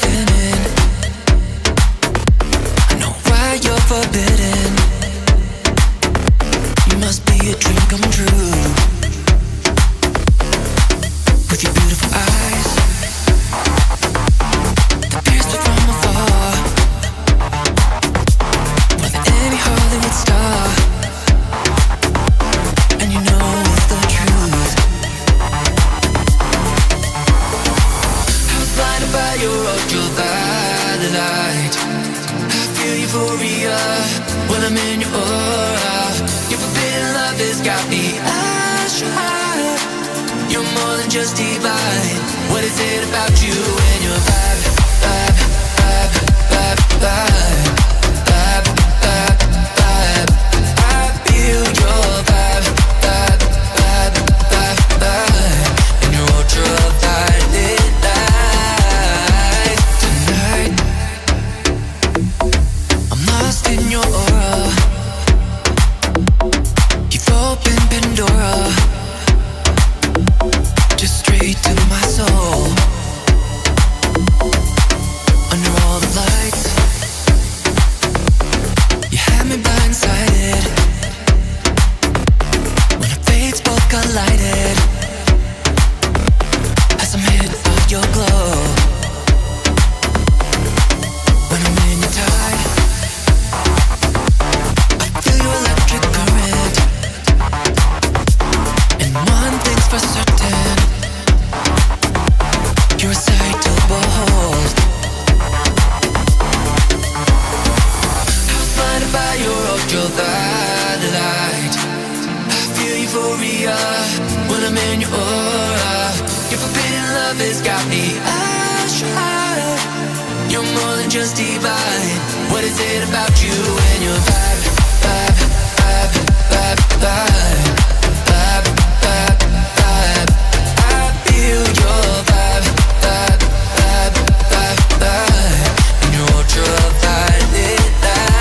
spinning. I know why you're forbidden. You must be a dream come true. With your beautiful eyes that pierce me from afar, more than any Hollywood star. And you know it's the truth. I was blinded by your ultraviolet light. I feel euphoria when I'm in your aura. Your forbidden love has got me astral. You're more than just divine. What is it about you and your vibe, vibe, vibe, vibe, vibe, vibe, vibe, vibe? I feel your vibe, vibe, vibe, vibe, vibe, and your ultraviolet light. Tonight, I'm lost in your aura. You've opened Pandora, just straight to my soul. Under all the lights, you had me blindsided. When our fates both collided, as I'm hit by your glow. When I'm in your tide, I feel your electric current. And one thing's for certain, you're a sight to behold. I was blinded by your ultraviolet light. I feel euphoria when I'm in your aura. Your forbidden love has got me astral. You're more than just divine. What is it about you and your vibe, vibe, vibe, vibe, vibe, vibe, vibe, vibe? I feel your vibe, vibe, vibe, vibe, vibe, and your ultraviolet light.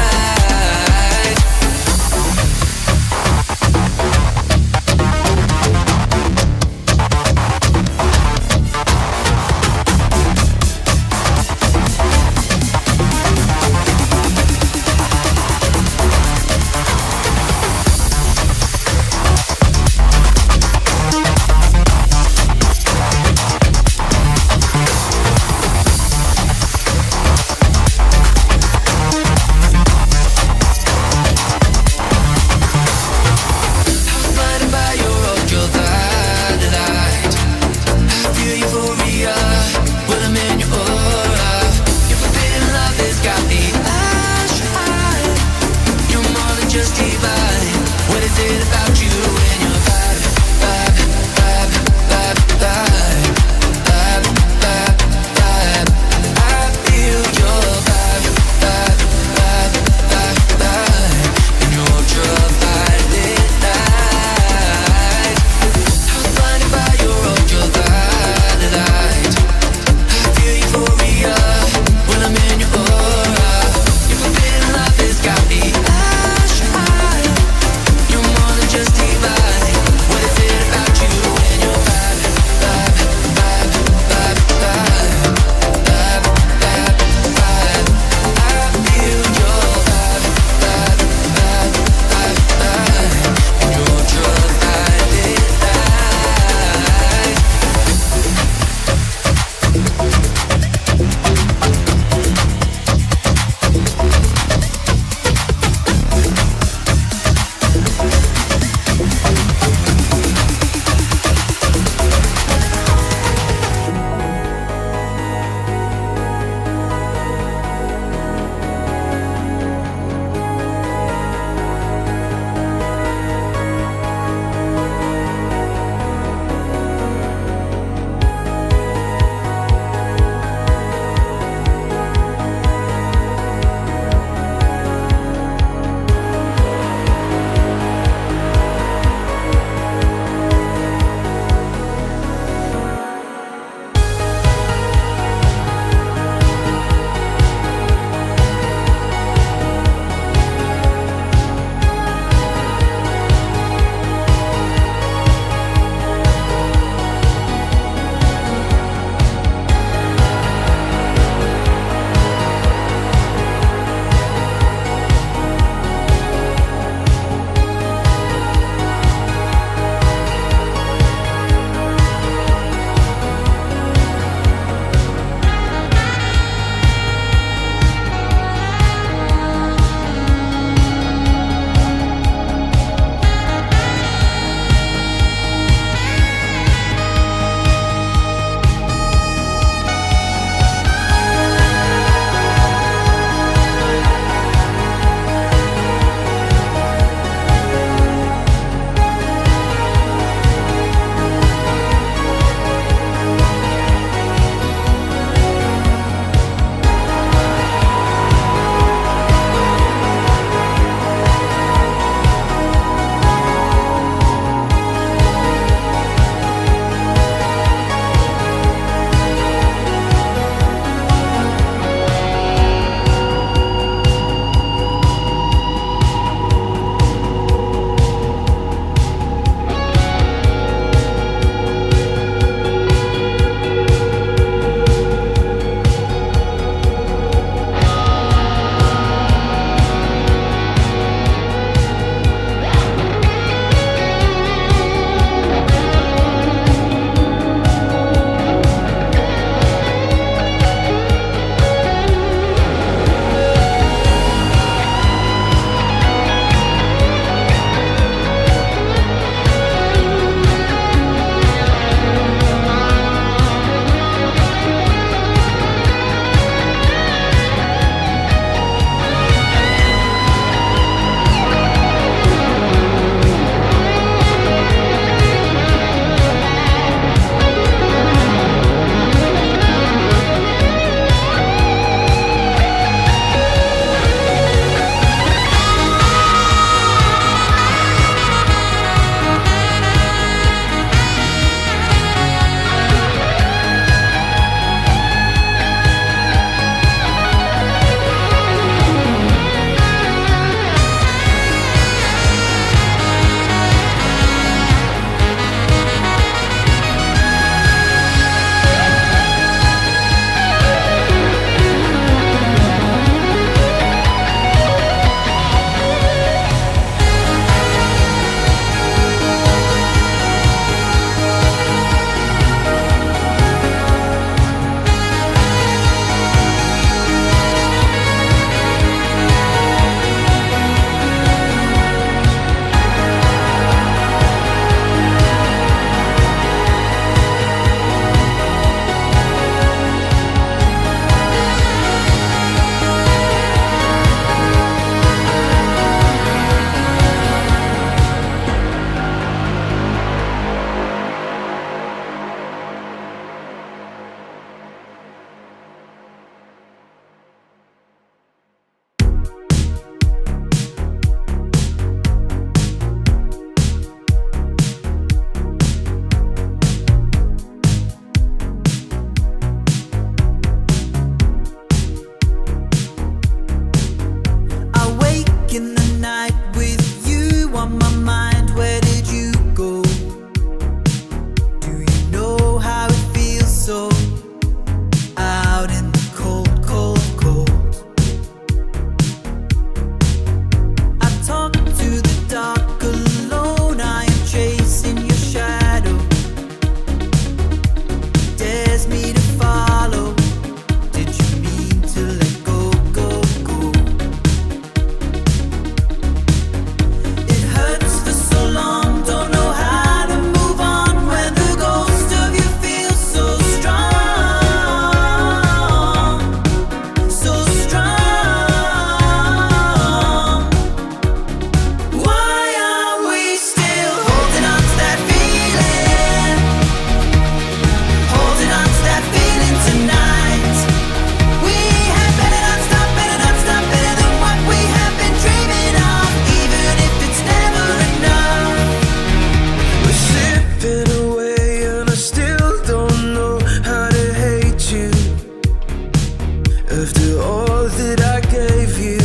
After all that I gave you,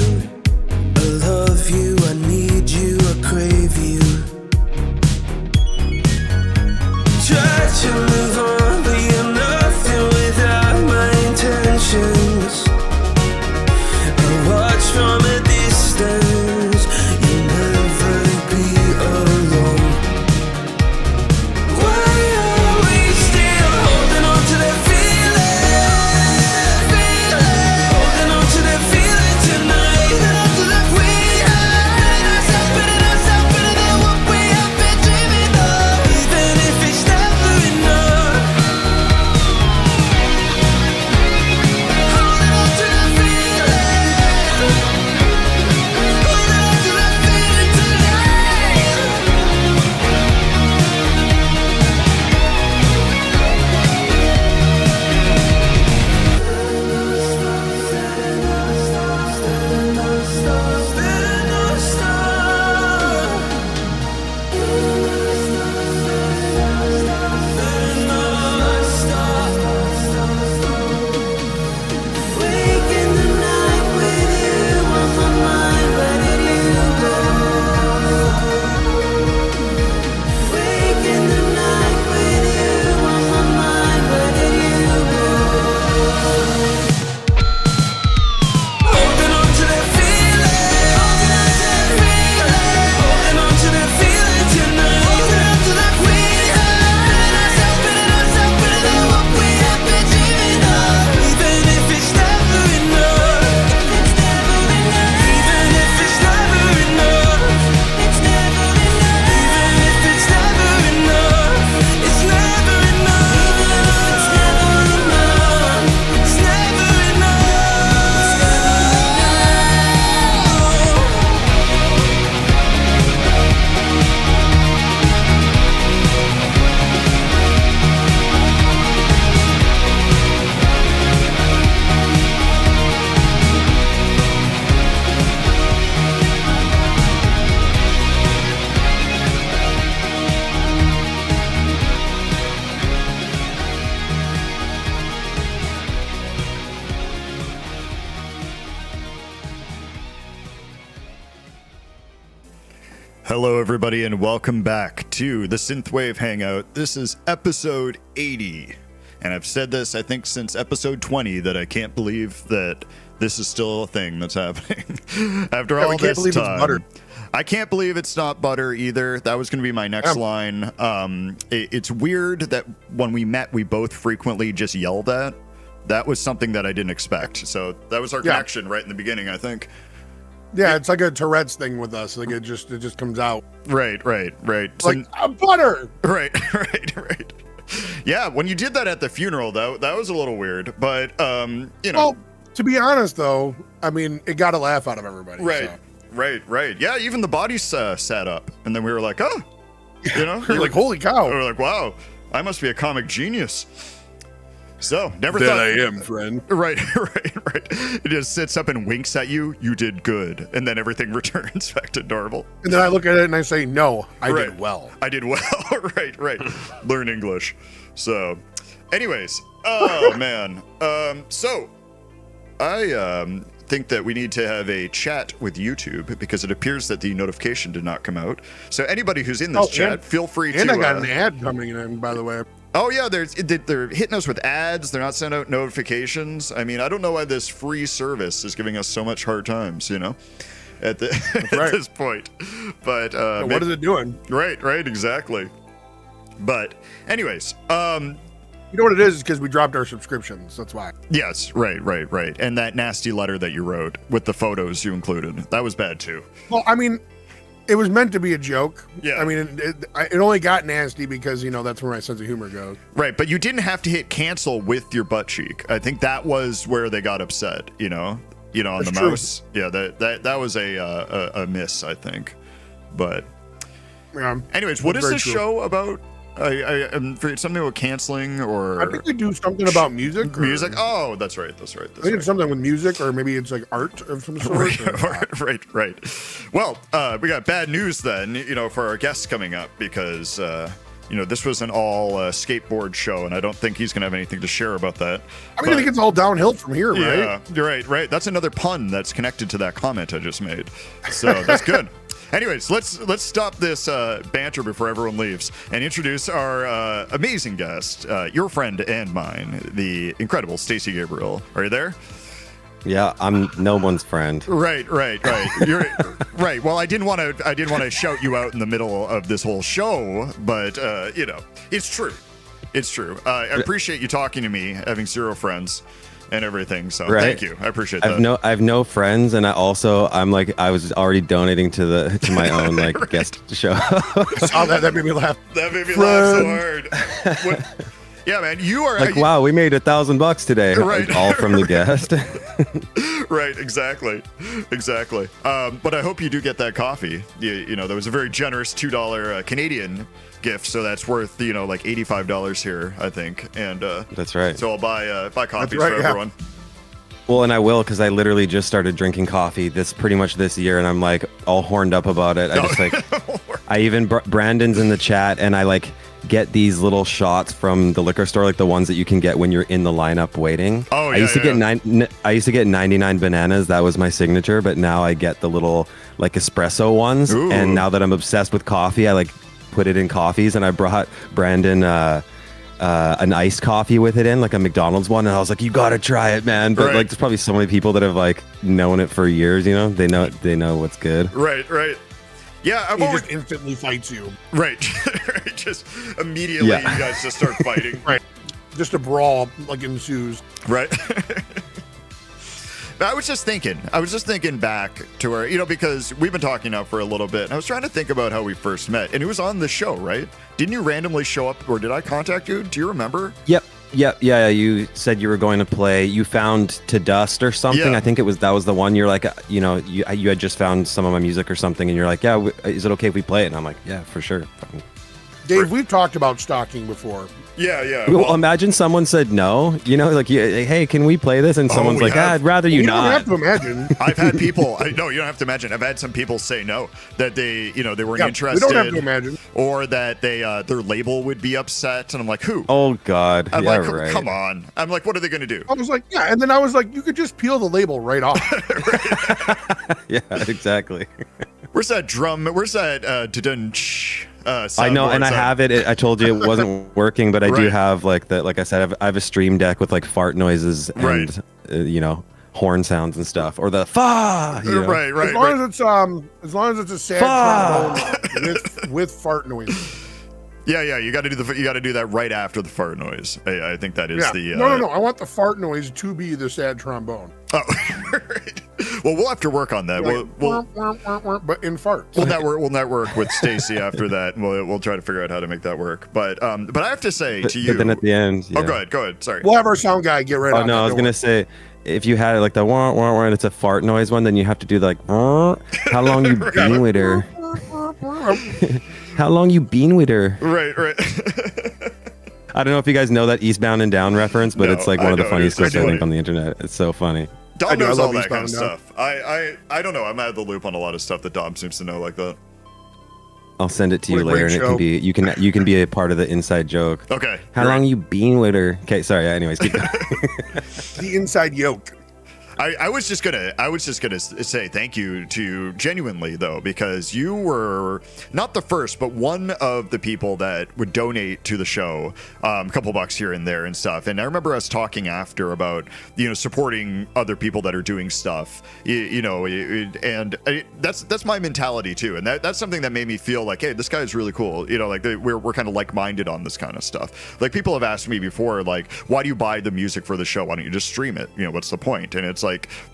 I love you, I need you, I crave you. Try to move on, but you're nothing without my intentions. I watch from a distance, you'll never be alone. Why are we still holding on to that feeling? Holding on to that feeling tonight. Holding on to that we had ourselves better than what we have been dreaming of. Even if it's never enough. Holding on to that feeling. Holding on to that feeling tonight. Waking the night with you on my mind, where did you go? Waking the night with you on my mind, where did you go? Holding on to that feeling, holding on to that feeling tonight, holding on to that we had ourselves better than what we have been dreaming of. Even if it's never enough, it's never enough. Even if it's never enough, it's never enough. Even if it's never enough, it's never enough. It's never enough. It's never enough. It's Hello, everybody, and welcome back to the Synthwave Hangout. This is episode 80, and I've said this, I think, since episode 20, that I can't believe that this is still a thing that's happening after all we can't this believe it's time. butter. I can't believe it's not butter either. That was going to be my next line. It's weird that when we met, we both frequently just yelled at. That was something that I didn't expect. So that was our connection right in the beginning, I think. Yeah, it's like a Tourette's thing with us. Like it just comes out. Right. Like butter. Right. Yeah, when you did that at the funeral, that was a little weird, but Well, to be honest, though, I mean, it got a laugh out of everybody. right, so. right. Yeah, even the bodies sat up, and then we were like, oh, You're like, holy cow. we were like, wow, I must be a comic genius. So never That thought. I am, friend. Right. It just sits up and winks at you. You did good, and then everything returns back to normal. And then I look at it and I say, no, I Right. did well. I did well. right. Learn English. So, anyways, oh man. So I think that we need to have a chat with YouTube because it appears that the notification did not come out. So anybody who's in this chat, feel free to. And I got an ad coming in, by the way. Oh yeah, they're hitting us with ads. They're not sending out notifications. I mean, I don't know why this free service is giving us so much hard times. At this point. But What is it doing? Right, exactly. But anyways, You know what it is because we dropped our subscriptions. That's why. yes, right. And that nasty letter that you wrote with the photos you included, that was bad too. Well, I mean, it was meant to be a joke. Yeah. I mean, it only got nasty because, that's where my sense of humor goes. Right, but you didn't have to hit cancel with your butt cheek. I think that was where they got upset, on That's the true. mouse. Yeah, that was a miss, I think. But Yeah. anyways, what is Very this true. show about? I'm something about canceling or I think we do something about music. music. Oh, that's right. I think it's something with music, or maybe it's like art of some sort. Right. Well, we got bad news then, for our guests coming up because this was an all skateboard show, and I don't think he's going to have anything to share about that. I mean, I think it's all downhill from here, right? Yeah, you're right. That's another pun that's connected to that comment I just made. So that's good. Anyways, let's stop this banter before everyone leaves and introduce our amazing guest, your friend and mine, the incredible STACY Gabriel. Are you there? Yeah, I'm no one's friend. Right. You're right. Well, I didn't want to shout you out in the middle of this whole show, but it's true. It's true. I appreciate you talking to me, having zero friends and everything. So Thank you. I appreciate that. I have no friends, and I was already donating to my own guest show. Oh, that made me laugh. That made me laugh so hard. Yeah, man, you are wow, we made $1,000 today. Right. All from the guest. Right, exactly. But I hope you do get that coffee. There was a very generous $2 Canadian gift, so that's worth like $85 here, I think. And that's right. So I'll buy coffees for everyone. Well, and I will, because I literally just started drinking coffee pretty much this year, and I'm all horned up about it. I even Brandon's in the chat, and I get these little shots from the liquor store, the ones that you can get when you're in the lineup waiting. Oh, yeah. I used to get 99 bananas. That was my signature, but now I get the little espresso ones. Ooh. And now that I'm obsessed with coffee, I put it in coffees, and I brought Brandon an iced coffee with it in, a McDonald's one, and I was like, you gotta try it, man. But there's probably so many people that have known it for years. They know what's good. Right. Yeah, He just instantly fights you. Right. Just immediately, You guys just start fighting. Right. Just a brawl ensues. Right. I was just thinking back to where, because we've been talking now for a little bit, and I was trying to think about how we first met, and it was on the show, right? Didn't you randomly show up, or did I contact you? Do you remember? Yep. Yeah. You said you were going to play. You found To Dust or something. Yeah. I think that was the one. You're like, you had just found some of my music or something, and you're like, yeah, is it okay if we play it? And I'm like, yeah, for sure. Dave, we've talked about stalking before. Yeah. Well, imagine someone said no. Hey, can we play this? And someone's I'd rather you not. You don't have to imagine. I've had people. No, you don't have to imagine. I've had some people say no, that they weren't interested. We don't have to imagine. Or that their label would be upset, and I'm like, who? Oh God. I'm like, come on. I'm like, what are they going to do? I was like, yeah, and then I was like, you could just peel the label right off. Yeah, exactly. Where's that drum? Where's that da-dun-ch? I know, and I have it. I told you it wasn't working, but I do have like I said, I have a stream deck with fart noises and horn sounds and stuff, or the fa. Right. As long as it's a sad trombone with fart noise. Yeah. You got to do that right after the fart noise. I think that is the. No. I want the fart noise to be the sad trombone. Oh, right. Well, we'll have to work on that. But in farts. We'll network with STACY after that, and we'll try to figure out how to make that work. But I have to say to you. But then at the end. Yeah. Oh, go ahead. Sorry. We'll have our sound guy get right on. Oh no, I was gonna say, if you had the wah wah wah, and it's a fart noise one, then you have to do how long you been with her? How long you been with her? Right. I don't know if you guys know that Eastbound and Down reference, but it's one of the funniest clips I think on the internet. It's so funny. Dom knows all that kind of stuff. I don't know. I'm out of the loop on a lot of stuff that Dom seems to know like that. I'll send it to you later, and it can be you can be a part of the inside joke. Okay. How long you been with her? Okay, sorry. Anyways, keep going. The inside yoke. I was just gonna say thank you to you genuinely though, because you were not the first, but one of the people that would donate to the show, a couple bucks here and there and stuff. And I remember us talking after about supporting other people that are doing stuff, that's my mentality too, and that's something that made me feel like, hey, this guy is really cool. We're kind of like-minded on this kind of stuff. Like people have asked me before, like, why do you buy the music for the show? Why don't you just stream it? What's the point? And it's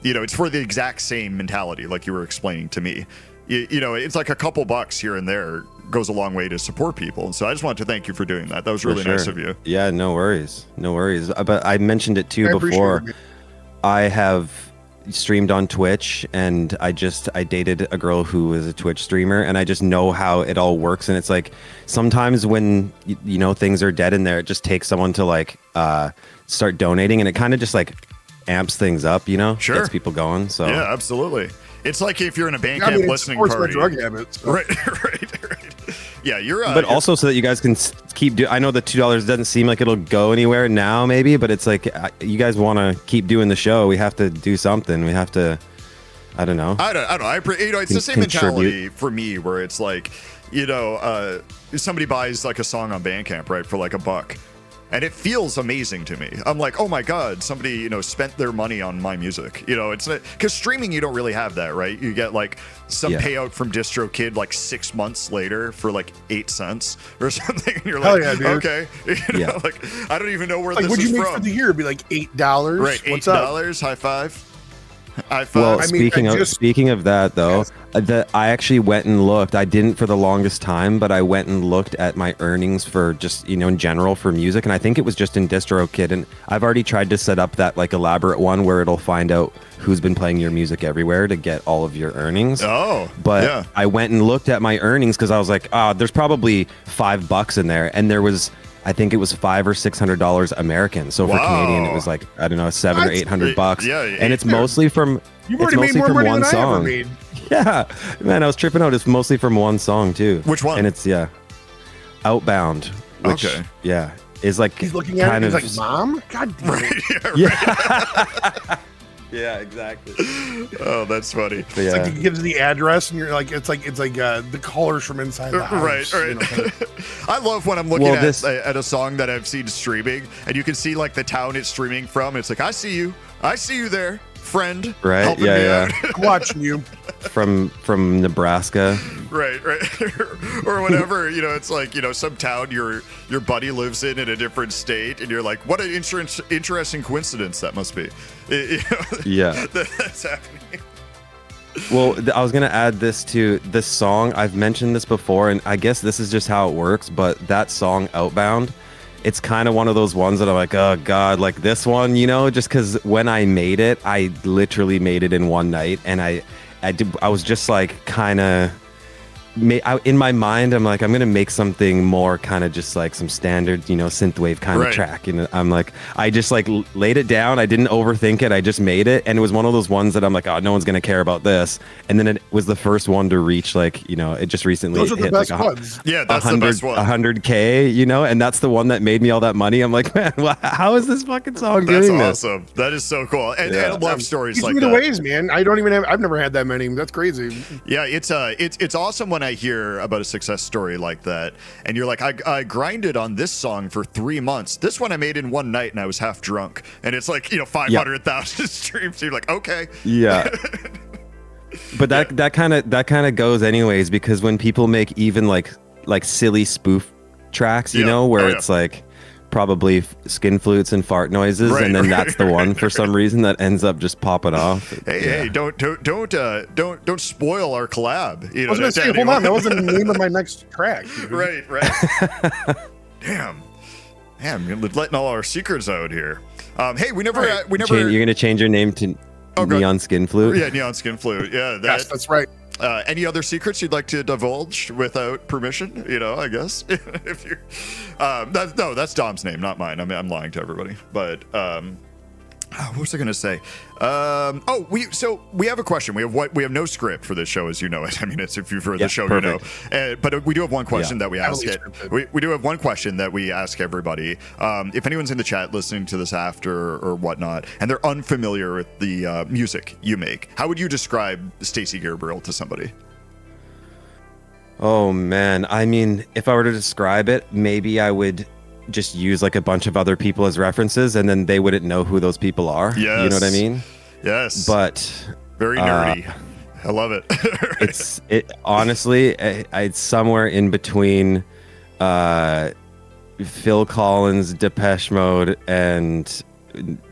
it's for the exact same mentality, like you were explaining to me. It's like a couple bucks here and there goes a long way to support people. And so I just wanted to thank you for doing that. That was really nice of you. Yeah, no worries. But I mentioned it too before. I have streamed on Twitch, and I dated a girl who was a Twitch streamer, and I just know how it all works. And it's like sometimes when things are dead in there, it just takes someone to start donating, and it kind of just amps things up, Sure. Gets people going. So yeah, absolutely. It's like if you're in a Bandcamp listening party. Drug habits. So. Right. Yeah, you're. But also so that you guys can keep I know the $2 doesn't seem like it'll go anywhere now, maybe, but it's like you guys want to keep doing the show. We have to do something. We have to. I don't know. I don't know. It's the same mentality for me, where it's like, somebody buys like a song on Bandcamp, right, for like $1, and it feels amazing to me. I'm like, oh my god, somebody spent their money on my music. It's because streaming, you don't really have that, right? You get like some payout from DistroKid like 6 months later for like 8 cents or something. And you're like, yeah, dude. okay, like I don't even know where like, this what'd is you make from. for the year? It'd be like $8. Right, What's up? $8. High five. Well, speaking of that, though, I actually went and looked. I didn't for the longest time, but I went and looked at my earnings for just, in general for music. And I think it was just in DistroKid. And I've already tried to set up that like elaborate one where it'll find out who's been playing your music everywhere to get all of your earnings. Oh, but yeah. I went and looked at my earnings because I was like, there's probably $5 in there. And there was, I think it was $500 or $600 American. So for Canadian, it was like, I don't know, $700 or $800. Yeah, and it's mostly from You've already made more money than I ever made. Yeah, man, I was tripping out. It's mostly from one song too. Which one? And it's Outbound. Which, okay. Yeah, is like he's looking at it. He's like, "Mom, God damn it!" Yeah. Yeah, exactly. Oh, that's funny. It's like he gives the address, and you're like, it's like the colors from inside the house. Right. I love when I'm looking at a song that I've seen streaming, and you can see like the town it's streaming from. It's like, I see you there, friend. Right. Yeah. I'm watching you. From Nebraska. Right. Or whatever. It's like some town your buddy lives in a different state, and you're like, what an interesting coincidence that must be. Yeah. That's happening. Well, I was gonna add this to this song. I've mentioned this before, and I guess this is just how it works. But that song, Outbound, it's kind of one of those ones that I'm like, oh god, like this one, just because when I made it, I literally made it in one night, and I was just like kind of in my mind, I'm like, I'm gonna make something more kind of just like some standard, synthwave kind of track. And I'm like, I just like laid it down. I didn't overthink it. I just made it, and it was one of those ones that I'm like, oh, no one's gonna care about this. And then it was the first one to reach like, it just recently Those are the hit best like ones. Yeah, that's the best one. 100K, and that's the one that made me all that money. I'm like, man, how is this fucking song doing this? That's awesome. That is so cool. And I love stories like that. Ways, man. I've never had that many. That's crazy. Yeah, it's awesome when I hear about a success story like that, and you're like, I grinded on this song for 3 months. This one I made in one night, and I was half drunk, and it's like 500,000 streams. So you're like, okay, yeah. But that kind of goes anyways, because when people make even like silly spoof tracks, where it's like probably skin flutes and fart noises, and then that's the one for some reason that ends up just popping off. Hey, don't spoil our collab. I was gonna say, hold on, that wasn't the name of my next track. Dude. Right. Damn, you're letting all our secrets out here. Hey, we never. You're gonna change your name to Neon Skin Flute. Yeah, Neon Skin Flute. Yeah, yes, that's right. Any other secrets you'd like to divulge without permission? I guess if you, that's Dom's name, not mine. I'm lying to everybody. But what was I going to say? We have a question. We have no script for this show, as you know it. I mean, it's if you've heard the show, perfect. But we do have one question that we ask it. We do have one question that we ask everybody. If anyone's in the chat listening to this after or whatnot, and they're unfamiliar with the music you make, how would you describe STACY GABRIEL to somebody? Oh man, I mean, if I were to describe it, maybe I would just use like a bunch of other people as references, and then they wouldn't know who those people are. Yes. You know what I mean? Yes. But very nerdy. I love it. Honestly, it's somewhere in between Phil Collins, Depeche Mode, and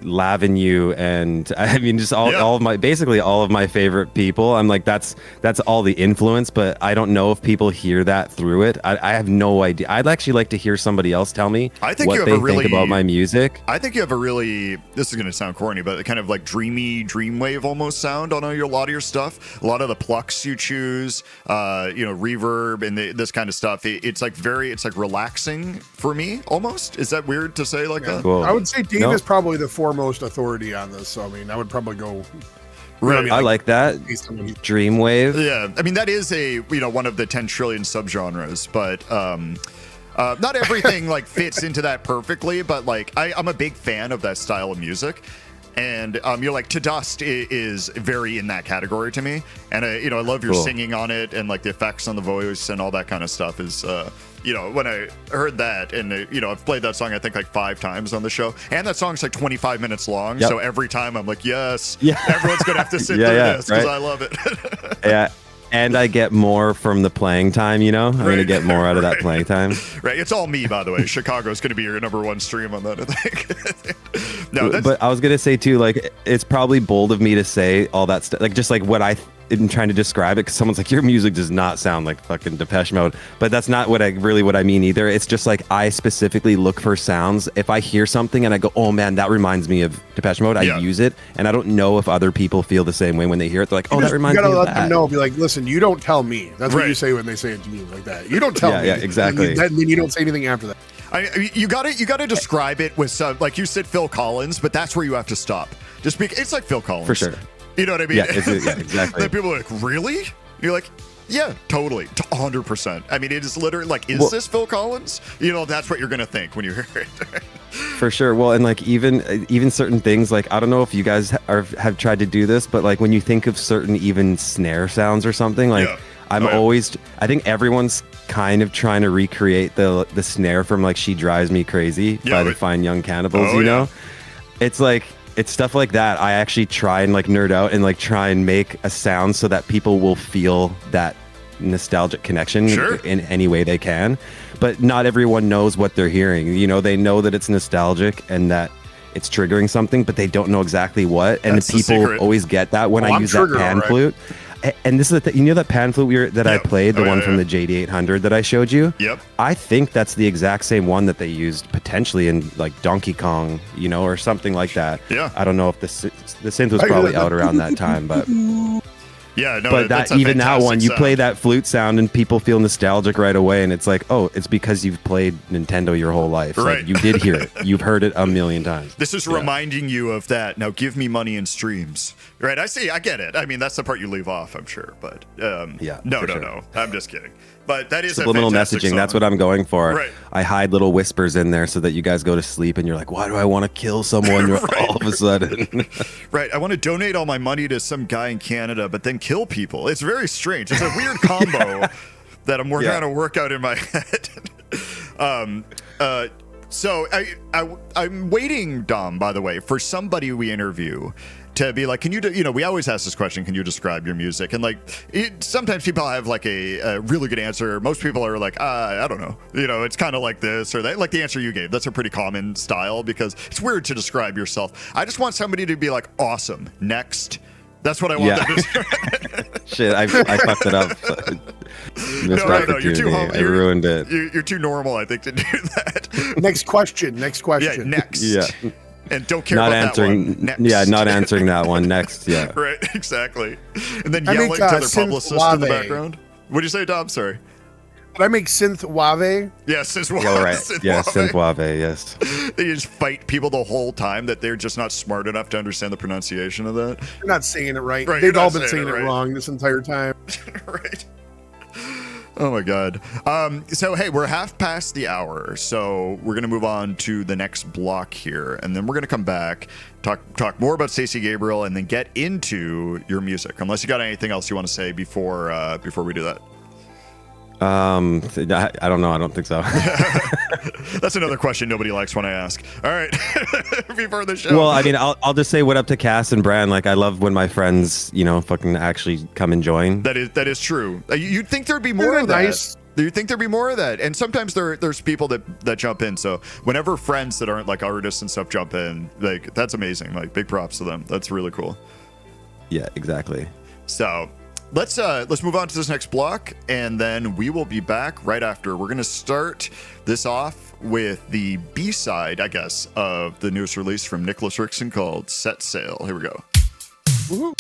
Lavenue, and I mean just all of my basically all of my favorite people. I'm like, that's all the influence, but I don't know if people hear that through it. I have no idea. I'd actually like to hear somebody else tell me what they think about my music. I think you have a really, this is going to sound corny, but kind of like dreamy dreamwave almost sound on a lot of your stuff. A lot of the plucks you choose, reverb and this kind of stuff. It's like relaxing for me almost. Is that weird to say like that? Cool. I would say Dave is probably the foremost authority on this, so I mean, I would probably go. Right. I like that. Dreamwave. Yeah, I mean that is one of the 10 trillion subgenres, but Not everything like fits into that perfectly, but like I'm a big fan of that style of music. And you're like, To Dust is very in that category to me. And I love your singing on it, and like the effects on the voice and all that kind of stuff is, when I heard that, and I've played that song I think like 5 times on the show, and that song's like 25 minutes long. So every time I'm like, yes, everyone's gonna have to sit through this because I love it. Yeah. And I get more from the playing time, I'm going to get more out of that playing time. Right. It's all me, by the way. Chicago's going to be your #1 stream on that, I think. No, but I was going to say, too, like, it's probably bold of me to say all that stuff. Like, just like what I am trying to describe it, because someone's like, your music does not sound like fucking Depeche Mode. But that's not what I mean either. It's just like I specifically look for sounds. If I hear something and I go, oh, man, that reminds me of Depeche Mode, I use it. And I don't know if other people feel the same way when they hear it. They're like, oh, that reminds me of that. You gotta let them know. Be like, listen, you don't tell me. That's what you say when they say it to you like that. You don't tell me. Yeah, exactly. And then you don't say anything after that. You gotta describe it with some, like you said, Phil Collins, but that's where you have to stop. Just because it's like Phil Collins. For sure. You know what I mean? Yeah, exactly. Then people are like, really? You're like, yeah, totally, 100%. I mean, it is literally like, is this Phil Collins? That's what you're gonna think when you hear it. For sure. Well, and like even certain things, like I don't know if you guys have tried to do this, but like when you think of certain even snare sounds or something, like I think everyone's kind of trying to recreate the snare from like She Drives Me Crazy by the Fine Young Cannibals. It's like, it's stuff like that. I actually try and like nerd out and like try and make a sound so that people will feel that nostalgic connection in any way they can. But not everyone knows what they're hearing. They know that it's nostalgic and that it's triggering something, but they don't know exactly what. And people always get that when I use that pan flute. And this is the thing, that pan flute I played, the one from the JD800 that I showed you. Yep. I think that's the exact same one that they used potentially in like Donkey Kong, or something like that. Yeah. I don't know if the synth was probably out around that time, but yeah, no. But that even that one, you play that flute sound and people feel nostalgic right away, and it's like, oh, it's because you've played Nintendo your whole life. Right. Like, you did hear it. You've heard it a million times. This is reminding you of that. Now give me money in streams. Right, I see. I get it. I mean, that's the part you leave off, I'm sure. But no. I'm just kidding. But that is subliminal messaging. Song. That's what I'm going for. Right. I hide little whispers in there so that you guys go to sleep and you're like, why do I want to kill someone all of a sudden? Right. I want to donate all my money to some guy in Canada, but then kill people. It's very strange. It's a weird combo that I'm trying to work out in my head. So I'm waiting, Dom, by the way, for somebody we interview to be like, can you we always ask this question, can you describe your music? And like, sometimes people have like a really good answer. Most people are like, I don't know. It's kind of like this or that, like the answer you gave. That's a pretty common style because it's weird to describe yourself. I just want somebody to be like, awesome, next. That's what I want them to do. Shit, I fucked it up. No, you're too I ruined it. You're too normal, I think, to do that. Next question. Yeah, next. Yeah. And don't care about answering, that one. Next. Yeah, not answering that one. Next, yeah. Right, exactly. And then yelling to their publicist in the background. What'd you say, Dom? Sorry. Did I make Synthwave? Yeah, Synthwave. Oh, right. Synthwave, yes. They just fight people the whole time that they're just not smart enough to understand the pronunciation of that. You're not saying it right. Right, They've all been saying it wrong this entire time. Right. Oh my God. So hey, we're half past the hour, so we're gonna move on to the next block here, and then we're gonna come back, talk more about STACY Gabriel, and then get into your music. Unless you got anything else you want to say before we do that. I don't know. I don't think so. That's another question nobody likes when I ask. All right, before the show. Well, I mean, I'll just say what up to Cass and Bran. Like, I love when my friends, fucking actually come and join. That is true. You'd think there'd be more of that. Nice. You think there'd be more of that, and sometimes there's people that jump in. So whenever friends that aren't like artists and stuff jump in, like that's amazing. Like big props to them. That's really cool. Yeah, exactly. So. Let's move on to this next block, and then we will be back right after. We're going to start this off with the B-side, I guess, of the newest release from Nicholas Rickson called Set Sail. Here we go. Woo-hoo.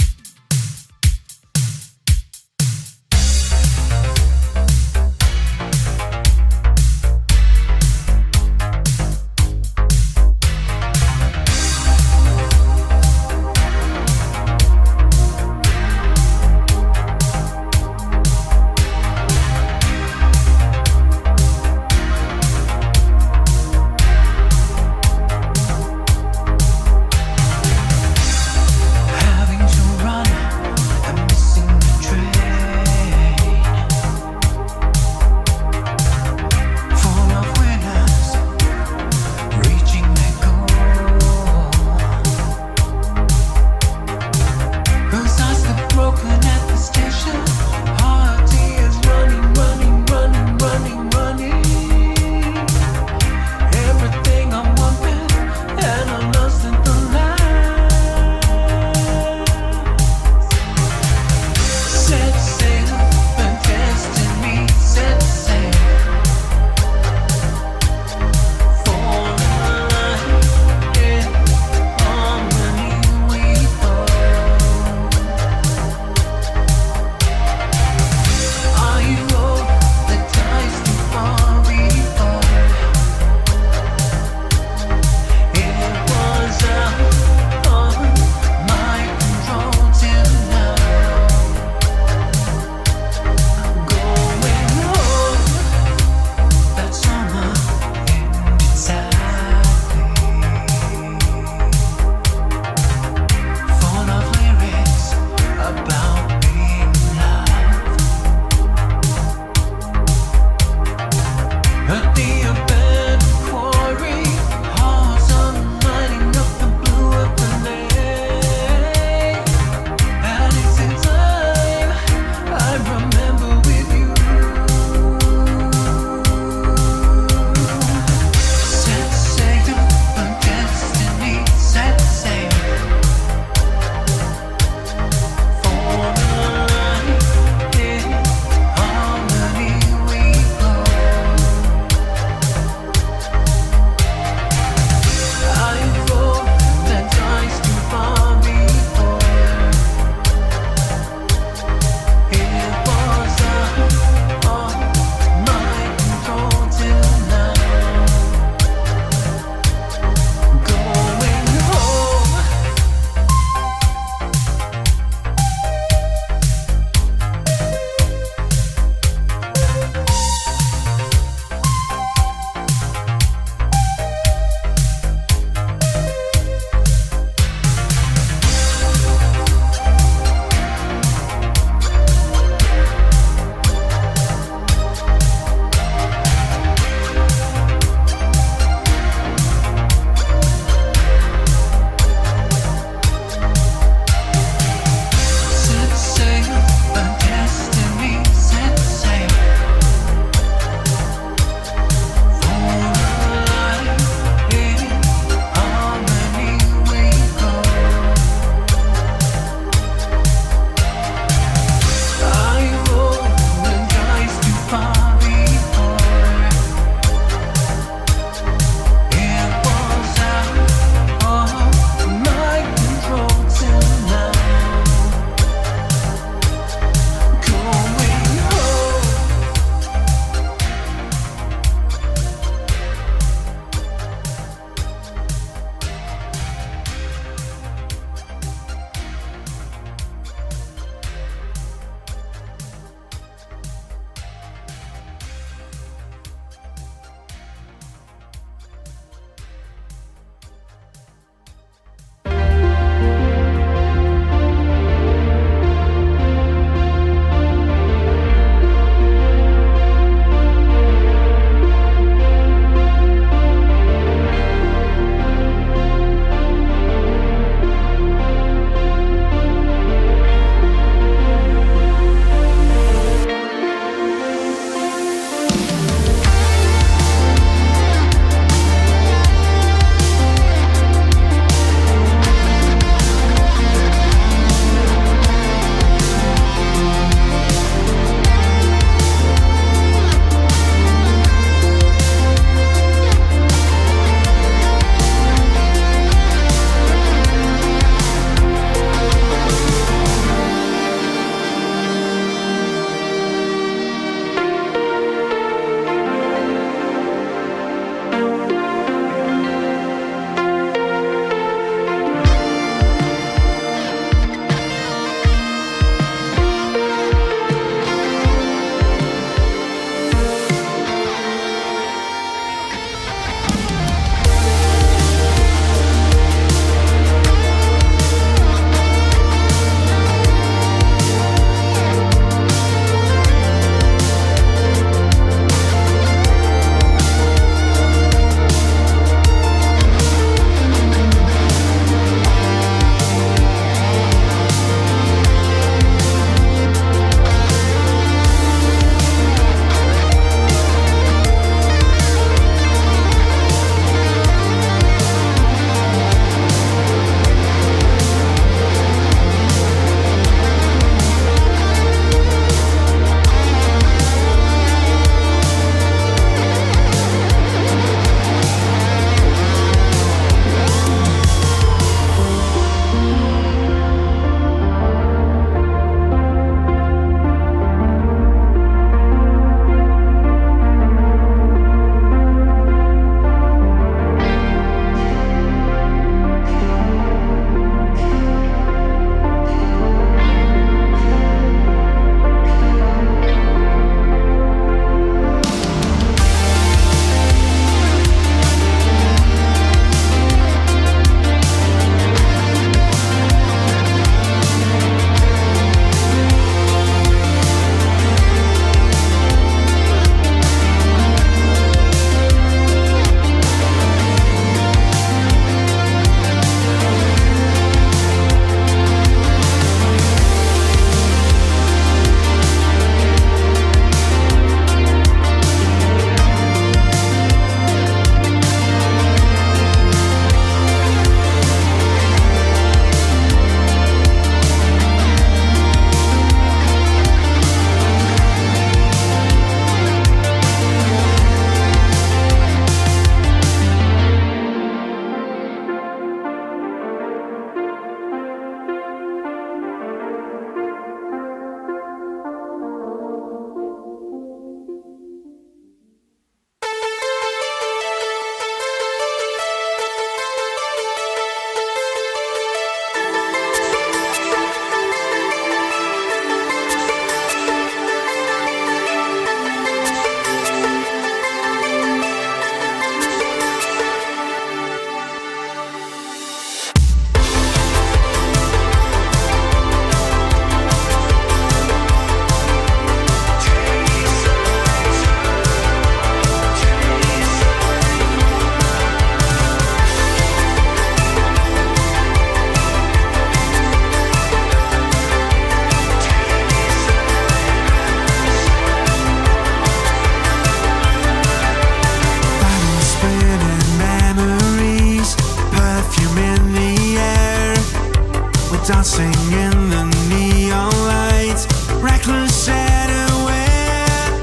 the neon lights, reckless and aware,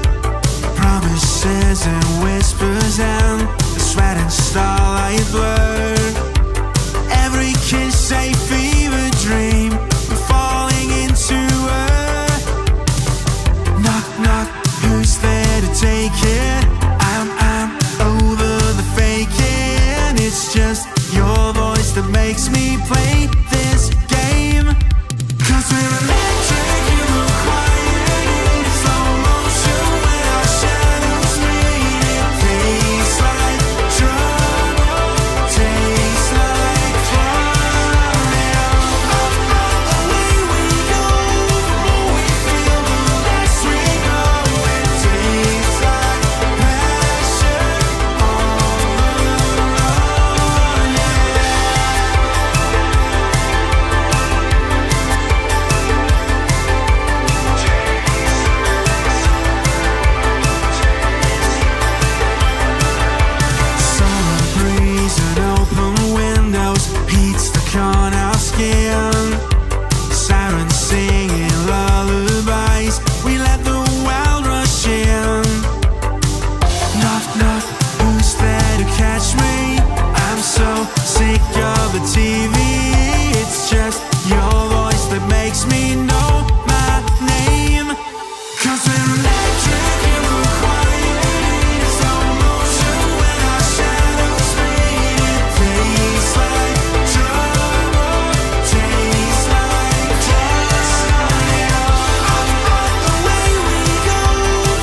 promises and whispers and the sweat and starlight blur. Every kiss a fever dream, we're falling into her. Knock, knock, who's there to take it? I'm over the faking. It's just your voice that makes me play this game. 'Cause we're electric and we're quiet in slow motion when our shadows meet. It tastes like trouble, tastes like fun. And away we go, the more we feel, the less we know. It tastes like passion on the run, yeah. Summer breeze and open windows heats the corn our skin. Sirens singing lullabies, we let the world rush in. Knock, knock, who's there to catch me? I'm so sick of the TV. It's just your voice that makes me know my name. 'Cause we're electric and we're quiet in slow motion when our shadows meet. It tastes like trouble, tastes like fun. And away we go,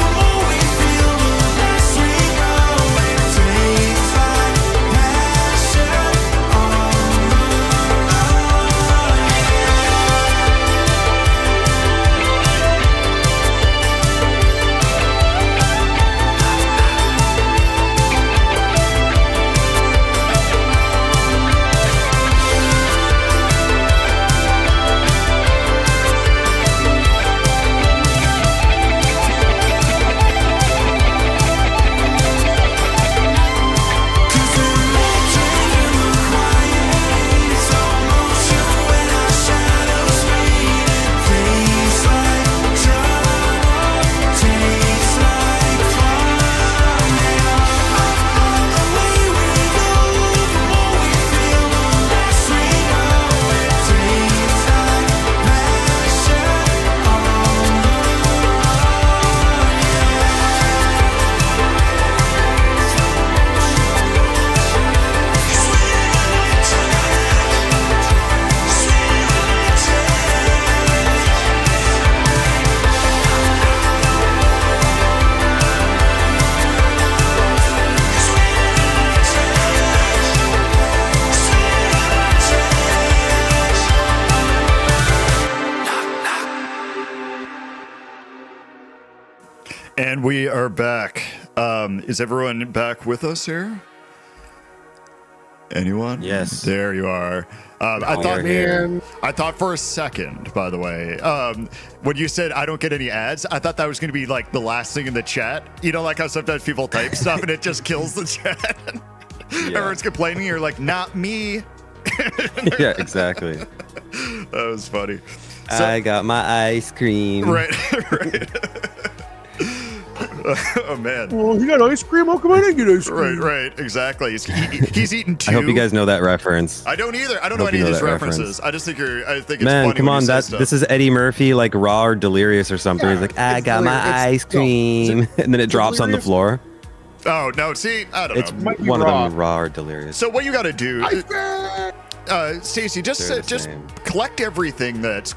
the more we feel, the less we know. It tastes like passion on the run, And we are back. Is everyone back with us here? Anyone? Yes. There you are. I thought for a second, by the way, when you said I don't get any ads, I thought that was going to be like the last thing in the chat. You know, like how sometimes people type stuff and it just kills the chat. Everyone's complaining. You're like, not me. Yeah, exactly. That was funny. So, I got my ice cream. right. Oh man. Well, you got ice cream? How come I didn't get ice cream? Right, exactly. He's eating two. I hope you guys know that reference. I don't either. I don't know any of these references. I just think I think it's Man, funny. come on, this is Eddie Murphy, like Raw or Delirious or something. Yeah, He's like, I got my hilarious. ice cream, and then it drops on the Delirious? floor. Oh no, see, I don't It's know. Might be one Raw. of them, Raw or Delirious. So what you got to do, Ice cream! Stacey, just They're the just same. collect everything that's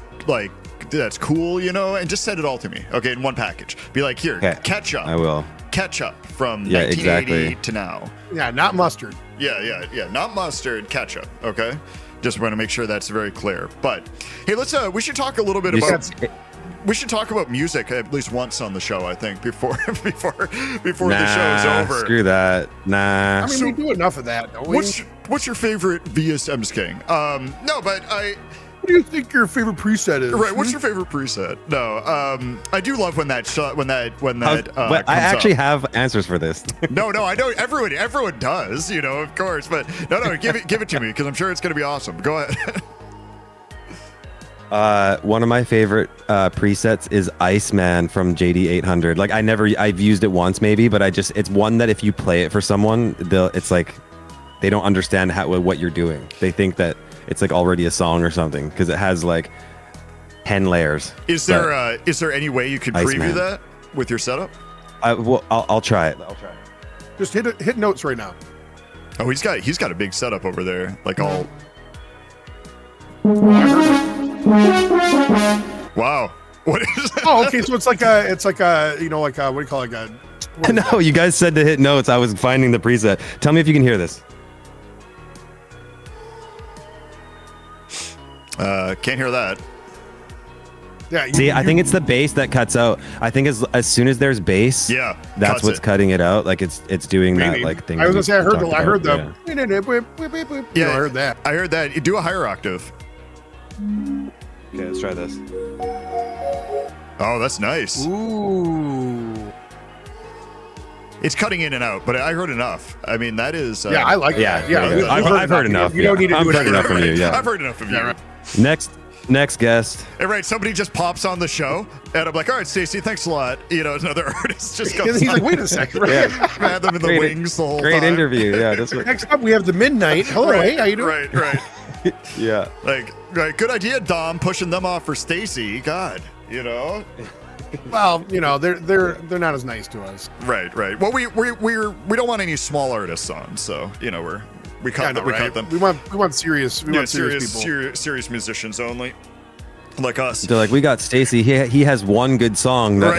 cool, you know, and just send it all to me, okay, in one package. Be like, here, Okay, catch up. I will. Catch up from Yeah, 1980 exactly. to now. Yeah, not mustard. Yeah. Not mustard, ketchup. Okay, just want to make sure that's very clear. But hey, let's we should talk a little bit about. We should talk about music at least once on the show. I think before the show's over. Screw that. Nah. I mean, we do enough of that, don't we? What's your favorite VS? I'm just kidding. No, but What do you think your favorite preset is? Right. What's your favorite preset? No. I do love when that But comes I actually up. have answers for this. No, I know everyone does, you know, of course, but no, give it to me because I'm sure it's going to be awesome. Go ahead. One of my favorite presets is Iceman from JD800. Like I've used it once maybe, but it's one that if you play it for someone, it's like they don't understand what you're doing. They think that it's like already a song or something because it has like 10 layers. Is there any way you could preview that with your setup? I'll try it. Just hit notes right now. Oh, he's got a big setup over there. Like all. Wow. What is that? Oh, okay. So it's like a what do you call it? No, you guys said to hit notes. I was finding the preset. Tell me if you can hear this. Can't hear that. Yeah. I think it's the bass that cuts out. I think as soon as there's bass, that's what's cutting it out. Like it's doing that like thing. I was gonna say I heard the. Yeah, I heard that. I heard that. You do a higher octave. Okay, let's try this. Oh, that's nice. Ooh. It's cutting in and out, but I heard enough. I mean, that is. Yeah, I like that. Yeah, I've heard enough. You don't need to do it. I've heard enough from you. Yeah, I've heard enough of you. Right. Next guest. And right, somebody just pops on the show, and I'm like, all right, Stacey, thanks a lot. You know, another artist just goes. He's like, wait a second. Right? Had them in the wings the whole Great time. interview. Yeah, that's what. Next up, we have the Midnight. Hello, hey, how you doing? Right. Yeah. Like, right, good idea, Dom, pushing them off for Stacey. God, you know. Well, you know, they're not as nice to us. Right. Well, we don't want any small artists on, so you know we cut them. We want serious people. Serious musicians only, like us. They're like, we got Stacey. He has one good song that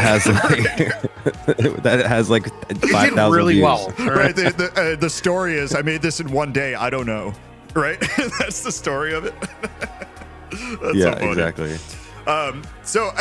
has like 5,000 really views. well. Right. The story is I made this in one day. I don't know. Right. That's the story of it. That's yeah, so funny. exactly. So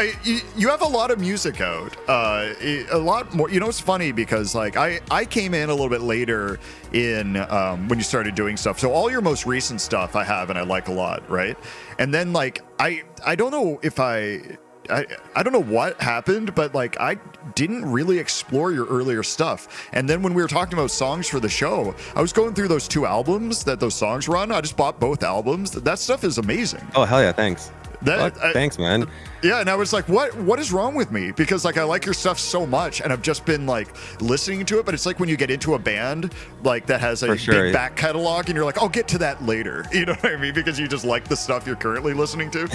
you have a lot of music out, a lot more. You know, it's funny because like I came in a little bit later in when you started doing stuff. So all your most recent stuff I have and I like a lot, right? And then like I don't know if I don't know what happened, but like I didn't really explore your earlier stuff. And then when we were talking about songs for the show, I was going through those 2 albums that those songs were on. I just bought both albums. That stuff is amazing. Oh hell yeah, thanks. Thanks, man. Yeah, and I was like, what is wrong with me? Because like I like your stuff so much, and I've just been like listening to it. But it's like when you get into a band like that has a big back catalog, and you're like, I'll get to that later. You know what I mean? Because you just like the stuff you're currently listening to.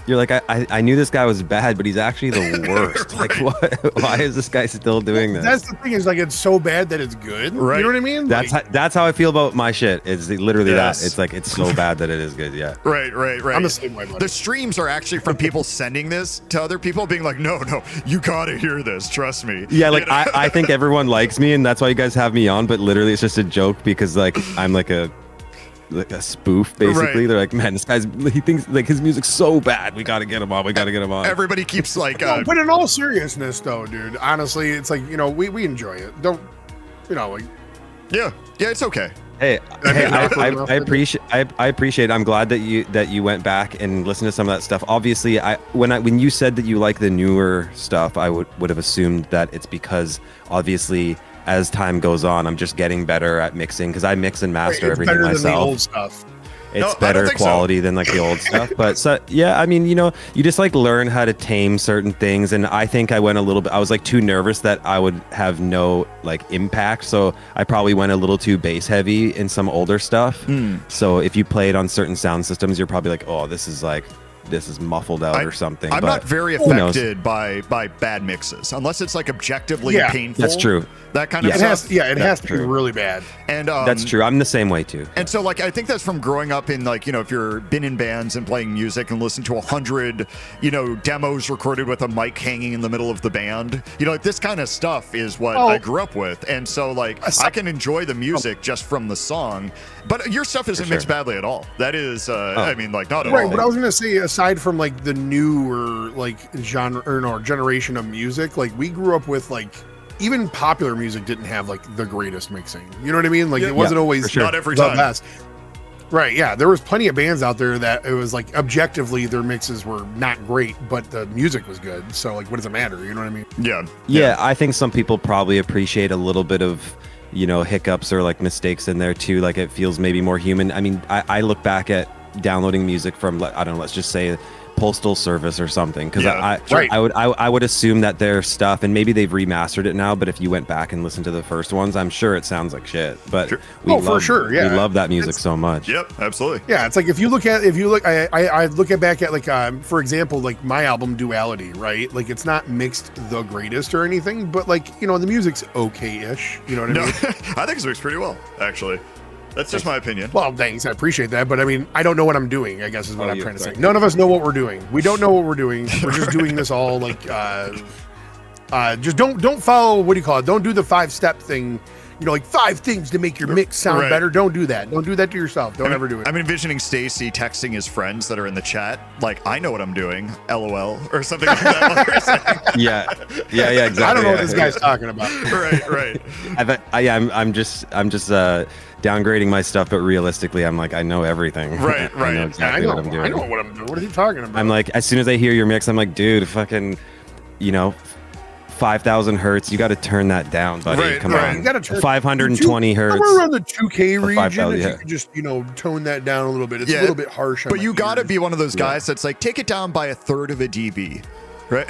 You're like, I knew this guy was bad, but he's actually the worst. Right. Like, what? Why is this guy still doing this? That's the thing is like it's so bad that it's good. Right. You know what I mean? That's how I feel about my shit. It's literally Yes. that. It's like it's so bad that it is good. Yeah. Right. I'm the same way, buddy. The streams are actually from people sending this to other people, being like, no, you gotta hear this. Trust me. Yeah, like I think everyone likes me, and that's why you guys have me on. But literally, it's just a joke because like I'm like a spoof basically. Right. They're like, man, he thinks like his music's so bad. We gotta get him on. Everybody keeps like. But in all seriousness, though, dude, honestly, it's like you know we enjoy it. Don't you know? Like, yeah, it's okay. Hey, I appreciate it. I'm glad that you went back and listened to some of that stuff. Obviously, when you said that you like the newer stuff, I would have assumed that it's because obviously as time goes on, I'm just getting better at mixing because I mix and master everything myself. Than the old stuff. It's better quality than like the old stuff. But so, yeah, I mean, you know, you just like learn how to tame certain things. And I think I went a little bit, I was like too nervous that I would have no like impact. So I probably went a little too bass heavy in some older stuff. So if you play it on certain sound systems, you're probably like, oh, this is muffled out or something. I'm not very affected by bad mixes unless it's like objectively painful. That's true. That kind of stuff. It has to be really bad. And that's true. I'm the same way too. And so like I think that's from growing up in like, you know, if you're been in bands and playing music and listen to 100, you know, demos recorded with a mic hanging in the middle of the band, you know, like this kind of stuff is what I grew up with. And so like I can enjoy the music just from the song, but your stuff isn't mixed badly at all. That is I mean like not at all. Right, but I was gonna say aside from like the newer like genre or generation of music, like we grew up with like even popular music didn't have like the greatest mixing. You know what I mean? Like it wasn't always not every the time. best. Right, yeah. There was plenty of bands out there that it was like objectively their mixes were not great, but the music was good. So like what does it matter? You know what I mean? Yeah. I think some people probably appreciate a little bit of, you know, hiccups or like mistakes in there too. Like it feels maybe more human. I mean, I look back at downloading music from, I don't know, let's just say postal service or something, because Yeah, I would assume that their stuff, and maybe they've remastered it now, but if you went back and listened to the first ones, I'm sure it sounds like shit. But we love that music so much. Yep, absolutely. Yeah, it's like if you look, I look at back at like for example, like my album Duality, right? Like it's not mixed the greatest or anything, but like, you know, the music's okay-ish. You know what I mean? I think it's mixed pretty well, actually. That's just my opinion. Well, thanks. I appreciate that. But I mean, I don't know what I'm doing, I guess is what I'm trying to say. None of us know what we're doing. We don't know what we're doing. We're just doing this all like, just don't follow, what do you call it? Don't do the 5-step thing. You know, like 5 things to make your mix sound better. Don't do that. Don't do that to yourself. Don't ever do it. I'm envisioning Stacy texting his friends that are in the chat, like, I know what I'm doing, LOL, or something like that. Yeah, exactly. I don't know what this guy's talking about. Right. I'm just downgrading my stuff, but realistically, I'm like, I know everything. Right. I know exactly what I'm doing. I know what I'm doing. What are you talking about? I'm like, as soon as I hear your mix, I'm like, dude, fucking, you know, 5,000 hertz. You got to turn that down, buddy. Come on. You got to turn 520 hertz. Somewhere around the 2K region. If yeah. you could just, you know, tone that down a little bit. It's a little bit harsh. But you got to be one of those guys that's like, take it down by 1/3 of a dB, right?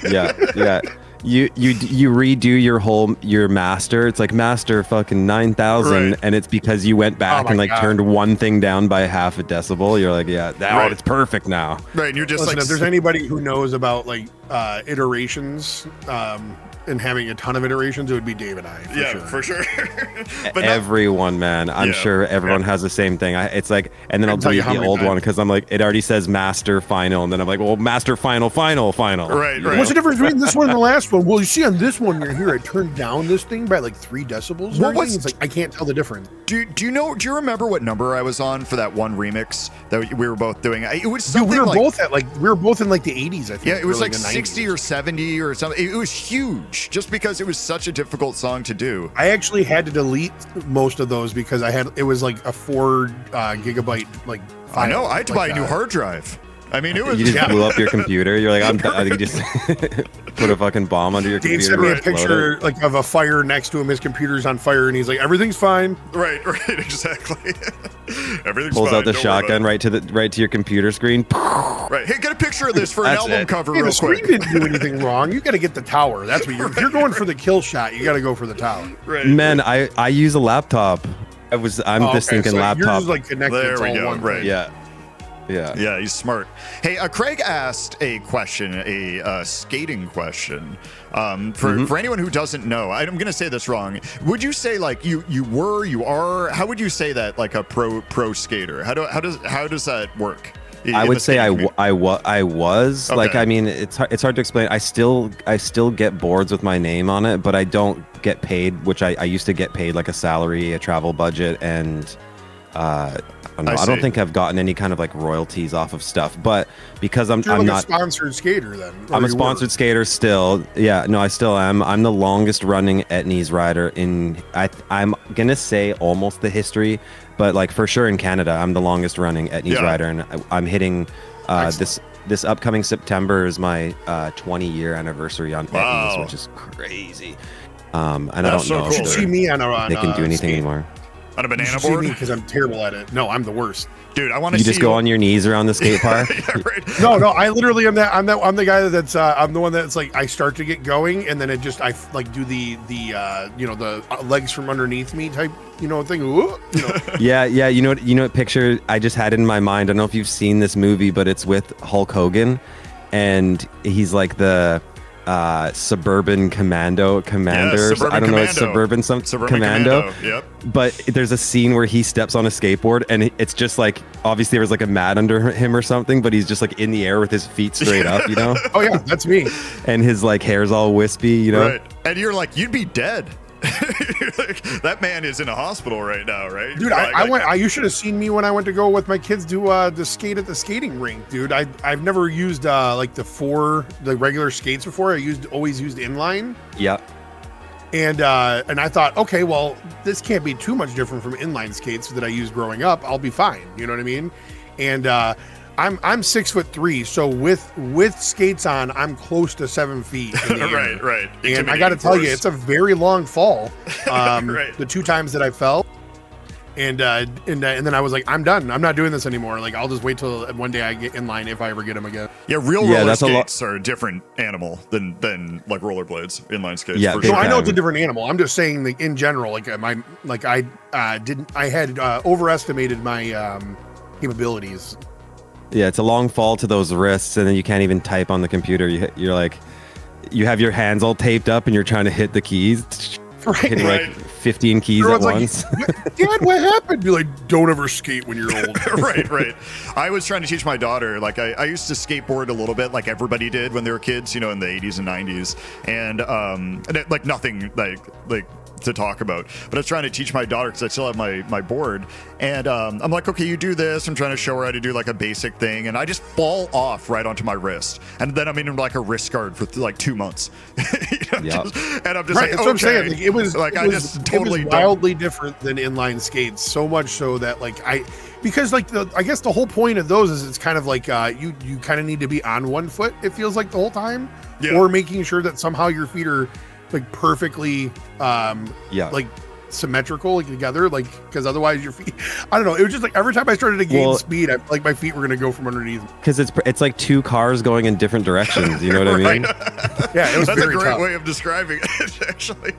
Yeah. You redo your master. It's like master fucking 9,000, and it's because you went back and like turned one thing down by 0.5 decibel. You're like, it's perfect now. Right, and you're just Listen, if there's anybody who knows about like iterations, and having a ton of iterations, it would be Dave and I. For sure. But everyone, man, I'm sure everyone has the same thing. It's like, and then I'll delete the old one because I'm like, it already says master final, and then I'm like, well, master final. Right. What's the difference between this one and the last one? Well, you see on this one, you're here. I turned down this thing by like 3 decibels. It's like I can't tell the difference. Do you remember what number I was on for that one remix that we were both doing? It was something we were both in like the 80s. I think. Yeah, it was like 60 or 70 or something. It was huge. Just because it was such a difficult song to do. I actually had to delete most of those because it was like a 4 gigabyte like file. I know, I had to buy a new hard drive. I mean, it was. You just blew up your computer. You're like, I think you just put a fucking bomb under your computer. Dave sent me a picture like of a fire next to him. His computer's on fire, and he's like, "Everything's fine." Right, exactly. Everything's pulls fine. Out the shotgun right to your computer screen. Right. Hey, get a picture of this for an album cover, real quick. The screen didn't do anything wrong. You got to get the tower. That's what if you're going for the kill shot, you got to go for the tower. Right. Man, I use a laptop. I'm just thinking laptop. Yours is like connected. There we go. Right. Yeah, he's smart. Hey, Craig asked a question, a skating question. For anyone who doesn't know, I'm going to say this wrong. Would you say like you are? How would you say that like a pro skater? How does that work? I would say I was. Okay. Like, I mean, it's hard to explain. I still get boards with my name on it, but I don't get paid, which I used to get paid like a salary, a travel budget, and I don't think I've gotten any kind of like royalties off of stuff, but because I'm not a sponsored skater then. I'm a sponsored skater still. Yeah, no, I still am. I'm the longest running Etnies rider in I'm gonna say almost the history, but like for sure in Canada, I'm the longest running Etnies rider, and I'm hitting this upcoming September is my 20-year anniversary on Etnies, which is crazy. And I don't know if see me on they can do anything anymore. On a banana board? Because I'm terrible at it. No, I'm the worst. Dude, I want to see you. Just go on your knees around the skate park? Right. No, I literally am that. I'm the guy that's I'm the one that's like I start to get going and then I like do the legs from underneath me type thing. Ooh, Yeah. You know what picture I just had in my mind. I don't know if you've seen this movie, but it's with Hulk Hogan, and he's like the suburban commander. I don't know, suburban commando. Yep. But there's a scene where he steps on a skateboard and it's just like obviously there was like a mat under him or something, but he's just like in the air with his feet straight up, Oh yeah, that's me. And his like hair's all wispy, Right. And you're like, you'd be dead. That man is in a hospital right now, right? Dude, you should have seen me when I went to go with my kids to skate at the skating rink, dude. I've never used like the regular skates before. I always used inline. Yeah. And I thought, okay, well, this can't be too much different from inline skates that I used growing up. I'll be fine. You know what I mean? And I'm 6'3", so with skates on, I'm close to 7 feet. In the air. Right. And I got to tell you, it's a very long fall. The 2 times that I fell, And then I was like, I'm done. I'm not doing this anymore. Like, I'll just wait till one day I get in line if I ever get them again. Yeah, roller skates are a different animal than like rollerblades, inline skates. Yeah, for so sure. I know it's a different animal. I'm just saying, like, in general, like I had overestimated my capabilities. Yeah, it's a long fall to those wrists, and then you can't even type on the computer. You're like, you have your hands all taped up, and you're trying to hit the keys. Hitting like 15 keys at once. Dad, what happened? Be like, don't ever skate when you're old. right. I was trying to teach my daughter, like I used to skateboard a little bit like everybody did when they were kids, in the 80s and 90s. And like nothing like to talk about. But I was trying to teach my daughter because I still have my board. And I'm like, okay, you do this. I'm trying to show her how to do like a basic thing. And I just fall off right onto my wrist. And then I'm in like a wrist guard for like 2 months. And I'm just right, like, that's what I'm saying. Like, it was totally wildly different than inline skates. So much so that because I guess the whole point of those is it's kind of like you kind of need to be on one foot. It feels like the whole time, or making sure that somehow your feet are like perfectly like symmetrical, like together, like, because otherwise your feet, I don't know, it was just like every time I started to gain speed, like my feet were gonna go from underneath, because it's like two cars going in different directions, you know what I mean? Yeah, it was that's very a great tough way of describing it, actually.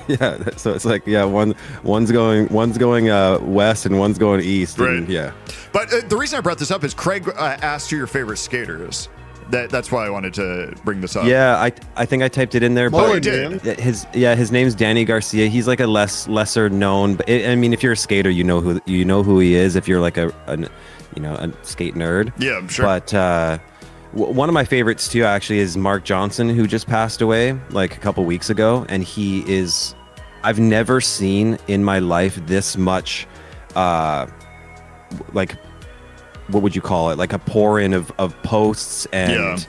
Yeah, so it's like, one's going west and one's going east, right? And, yeah, but the reason I brought this up is Craig asked who your favorite skater is. That's why I wanted to bring this up. Yeah, I think I typed it in there. Oh, but you did. His name's Danny Garcia. He's like a lesser known. But I mean, if you're a skater, you know who he is. If you're like a skate nerd. Yeah, I'm sure. But one of my favorites too, actually, is Mark Johnson, who just passed away like a couple weeks ago, and he is. I've never seen in my life this much, like, what would you call it? Like a pour in of posts and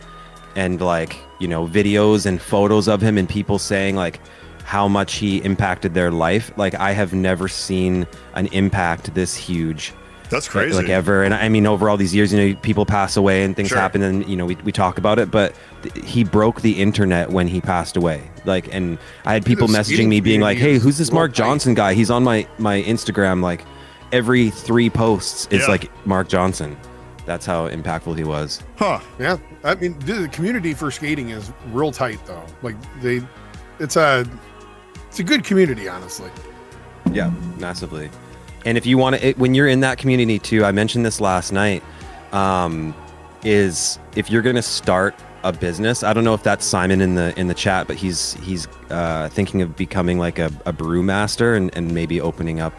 like, videos and photos of him and people saying like how much he impacted their life. Like, I have never seen an impact this huge. That's crazy. Like ever. And I mean, over all these years, people pass away and things happen, and we talk about it, but he broke the internet when he passed away. Like, and I had people messaging me being like, hey, who's this Mark Johnson guy? He's on my Instagram, like, every 3 posts it's like Mark Johnson. That's how impactful he was. Huh. Yeah, I mean, the community for skating is real tight though. Like, it's a good community, honestly. Yeah, massively. And if you want to, when you're in that community too, I mentioned this last night, is if you're going to start a business, I don't know if that's Simon in the chat, but he's thinking of becoming like a brewmaster and maybe opening up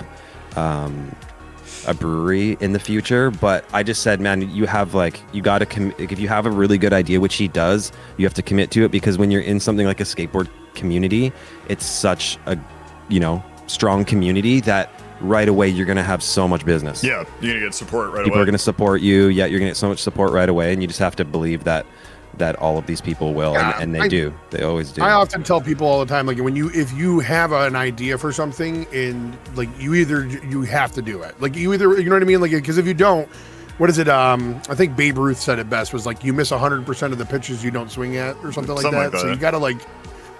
a brewery in the future. But I just said, man, you got to if you have a really good idea, which he does, you have to commit to it, because when you're in something like a skateboard community, it's such a strong community that right away you're going to have so much business. Yeah, you're going to get support right away. People are going to support you. Yeah, you're going to get so much support right away, and you just have to believe that all of these people will, and they do. They always do. I often tell people all the time, like, if you have an idea for something, and like you have to do it. Like, you know what I mean? Like, because if you don't, what is it? I think Babe Ruth said it best, was like, you miss 100% of the pitches you don't swing at, or something like that. So you got to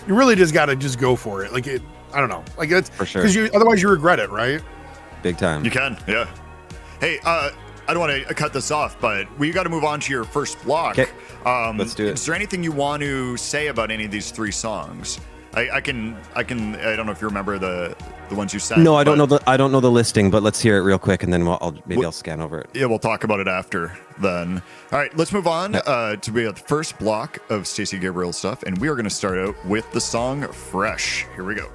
you really just got to just go for it. Like, I don't know. Like, it's for sure. Because otherwise you regret it, right? Big time. You can, yeah. Hey, I don't want to cut this off, but we got to move on to your first block. Okay. Let's do it. Is there anything you want to say about any of these 3 songs? I don't know if you remember the ones you sent. No, I don't know the listing, but let's hear it real quick, and then I'll scan over it. Yeah, we'll talk about it after then. All right, let's move on to be at the first block of Stacey Gabriel stuff, and we are going to start out with the song Fresh. Here we go.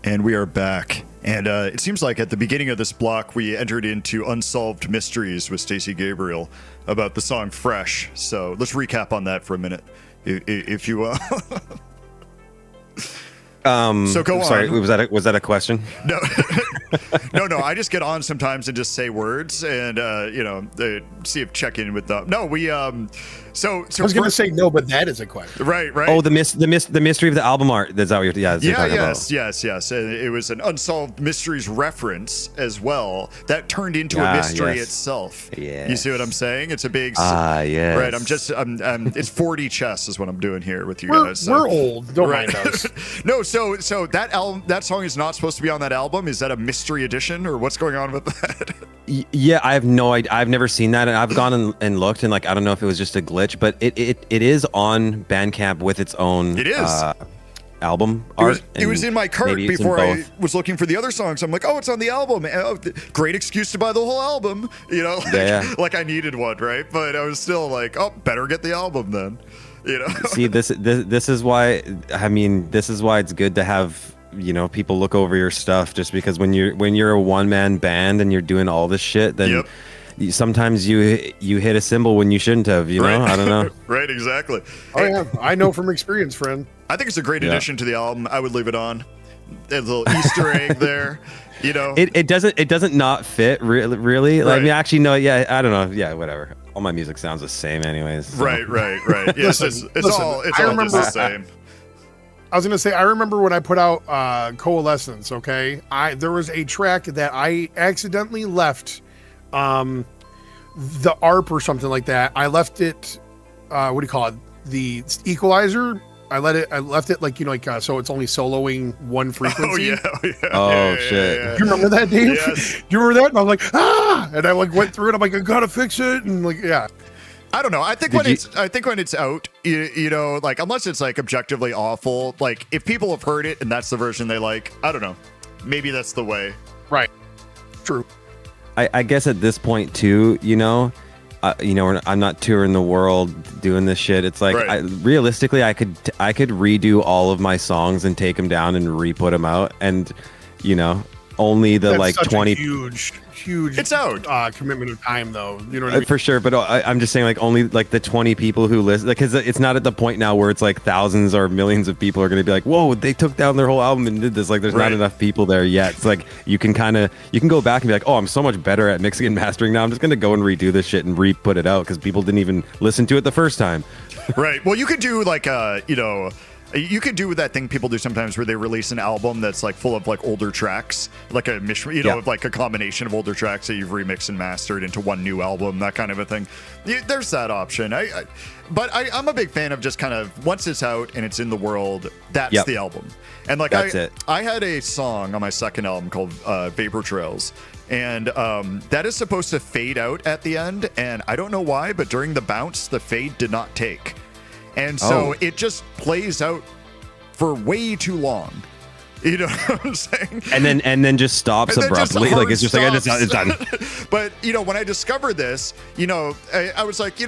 And we are back. And it seems like at the beginning of this block, we entered into Unsolved Mysteries with STACY Gabriel about the song Fresh. So let's recap on that for a minute, if you will. So go on. Sorry, was that a question? No, no. I just get on sometimes and just say words and see if check in with them. No, we So I was going to say no, but that is a question. Right. Oh, the mystery of the album art. That's how you're. Yeah. Yes. And it was an Unsolved Mysteries reference as well that turned into a mystery itself. Yeah. You see what I'm saying? It's a big. Yes. Right. It's 4D chess is what I'm doing here with you guys. So. We're old. Don't mind us. No. So that album, that song is not supposed to be on that album. Is that a mystery edition or what's going on with that? Yeah, I have no idea. I've never seen that, and I've gone and looked, and like I don't know if it was just a glitch, but it is on Bandcamp with its own. It is. Album art. It was in my cart before I was looking for the other songs. I'm like, oh, it's on the album. Great excuse to buy the whole album. Like I needed one, right? But I was still like, oh, better get the album then. See, this is why. I mean, this is why it's good to have people look over your stuff, just because when you're a one-man band and you're doing all this shit, then. Yep. Sometimes you hit a cymbal when you shouldn't have, right. I don't know. Right, exactly. Oh yeah, I know from experience, friend. I think it's a great addition to the album. I would leave it on. A little Easter egg there, It doesn't not fit really. Right. Like, I mean, actually, no. Yeah, I don't know. Yeah, whatever. All my music sounds the same, anyways. So. Right. Yes, it's all just the same. I was gonna say, I remember when I put out Coalescence. Okay, there was a track that I accidentally left. The ARP or something like that. I left it. What do you call it? The equalizer. I left it so it's only soloing one frequency. Oh shit! Yeah. Do you remember that, Dave? Yes. Do you remember that? And I was like, and I went through it. I'm like, I gotta fix it, and I don't know. I think when it's out, unless it's like objectively awful, like if people have heard it and that's the version they like, I don't know. Maybe that's the way. Right. True. I guess at this point too, I'm not touring the world doing this shit. It's like, right. Realistically, I could redo all of my songs and take them down and re-put them out, and only the That's such 20 a huge it's out commitment of time, though. You know what I mean? For sure, but I'm just saying, like, only like the 20 people who listen, because it's not at the point now where it's like thousands or millions of people are going to be like, whoa, they took down their whole album and did this. Like, there's not enough people there yet. It's like you can go back and be like, oh, I'm so much better at mixing and mastering now. I'm just going to go and redo this shit and re-put it out because people didn't even listen to it the first time. Right. Well, you could do like you could do that thing people do sometimes where they release an album that's like full of like older tracks, like a like a combination of older tracks that you've remixed and mastered into one new album, that kind of a thing. There's that option. But I'm a big fan of just kind of once it's out and it's in the world, that's the album. And like I had a song on my second album called Vapor Trails. And that is supposed to fade out at the end. And I don't know why, but during the bounce, the fade did not take. And so it just plays out for way too long. You know what I'm saying? And then just stops abruptly. Like it's just stops. Like it's done. But when I discovered this, I was like,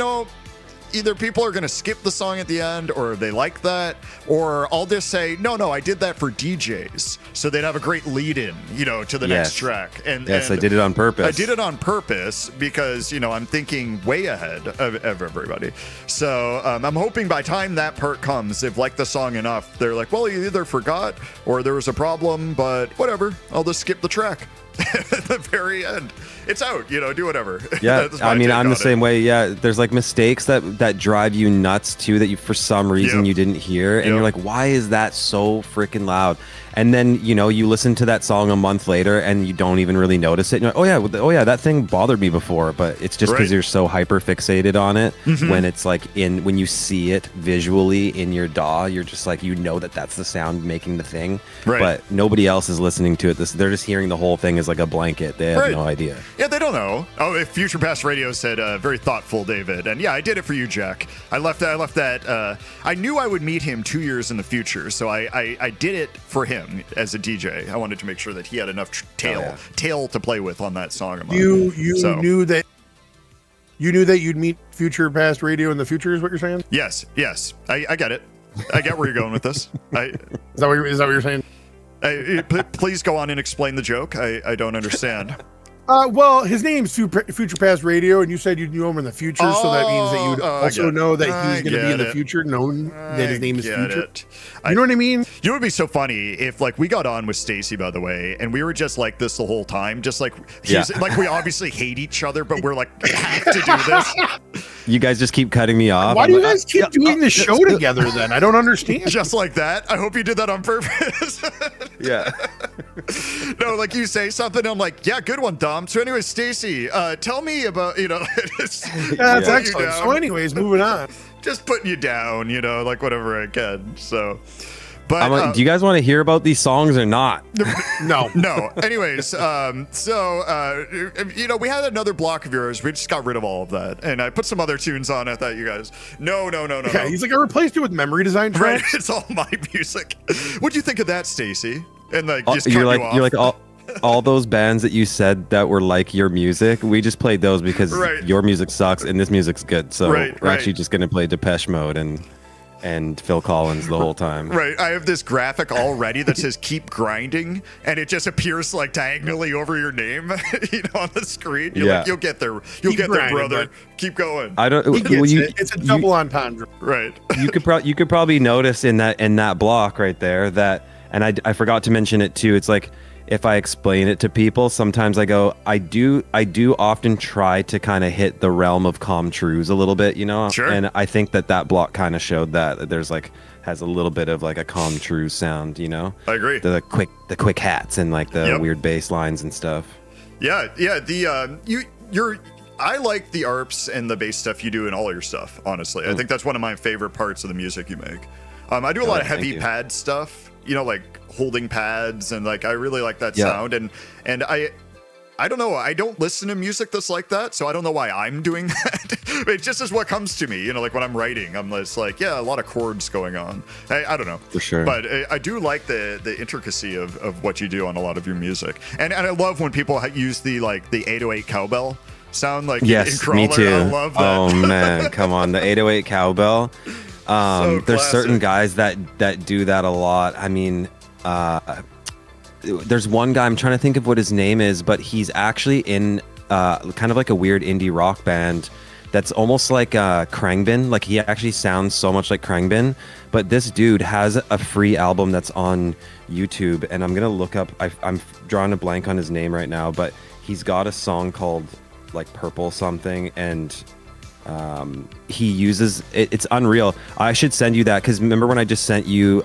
either people are going to skip the song at the end or they like that, or I'll just say, no, I did that for DJs. So they'd have a great lead in, to the next track. And I did it on purpose. I did it on purpose because, I'm thinking way ahead of everybody. So I'm hoping by time that part comes, they've liked the song enough. They're like, well, you either forgot or there was a problem, but whatever, I'll just skip the track. At the very end, it's out. Do whatever. Yeah, I mean, I'm the same way. Yeah, there's like mistakes that drive you nuts too, that you for some reason you didn't hear, and you're like, why is that so freaking loud? And then you listen to that song a month later and you don't even really notice it. And you're like, oh yeah, that thing bothered me before, but it's just because you're so hyper fixated on it. Mm-hmm. When it's like when you see it visually in your DAW, you're just like, that's the sound making the thing. Right. But nobody else is listening to it. They're just hearing the whole thing as like a blanket. They have no idea. Yeah, they don't know. Oh, if Future Past Radio said, very thoughtful, David. And yeah, I did it for you, Jack. I left that. I knew I would meet him 2 years in the future, so I did it for him. As a DJ, I wanted to make sure that he had enough tail to play with on that song. You knew that you'd meet Future Past Radio in the future, is what you're saying? Yes, I get it. I get where you're going with this. Is that what you're saying? Please go on and explain the joke. I don't understand. Well, his name's Future Past Radio, and you said you knew him in the future, so that means that you'd also know that he's going to be in the future, knowing that his name is Future. You know what I mean? You know what would be so funny if, like, we got on with Stacy, by the way, and we were just like this the whole time, just like like we obviously hate each other, but we're like have to do this. You guys just keep cutting me off. Why do you guys keep doing the show together? Then I don't understand. Just like that. I hope you did that on purpose. Yeah. No, like you say something, I'm like, yeah, good one, Dom. So anyway, Stacy, tell me about, that's excellent. So anyways, moving on. Just putting you down, like whatever I can. So, but I'm like, do you guys want to hear about these songs or not? No. Anyways, we had another block of yours. We just got rid of all of that, and I put some other tunes on. I thought you guys, no. Yeah, he's like, I replaced it with memory design tracks. Right, it's all my music. What'd you think of that, Stacy? And like, just you're cut like, you off. you're like all those bands that you said that were like your music. We just played those because your music sucks and this music's good. So we're actually just gonna play Depeche Mode and Phil Collins the whole time. Right. I have this graphic already that says "Keep Grinding," and it just appears like diagonally over your name, on the screen. You're like, you'll get there. You'll get there, brother. Keep going. I don't. It's a double entendre. Right. You could probably notice in that block right there that. And I forgot to mention it too. It's like if I explain it to people, sometimes I go, I do often try to kind of hit the realm of calm truths a little bit, Sure. And I think that block kind of showed that there's like has a little bit of like a calm true sound, I agree. The quick hats and like the weird bass lines and stuff. Yeah. I like the arps and the bass stuff you do in all your stuff. Honestly, I think that's one of my favorite parts of the music you make. I do a lot of heavy pad stuff. Like holding pads, and like I really like that sound, and I don't know, I don't listen to music that's like that, so I don't know why I'm doing that. It just is what comes to me, like when I'm writing, I'm just like, a lot of chords going on. I don't know for sure, but I do like the intricacy of what you do on a lot of your music, and I love when people use the 808 cowbell sound, like in Crawler. Me too. I love that. Oh man, come on, the 808 cowbell. There's certain guys that do that a lot. I mean, there's one guy, I'm trying to think of what his name is, but he's actually in kind of like a weird indie rock band that's almost like Khruangbin. Like he actually sounds so much like Khruangbin. But this dude has a free album that's on YouTube, and I'm gonna look up. I'm drawing a blank on his name right now, but he's got a song called like Purple something, and he uses it's unreal. I should send you that, because remember when I just sent you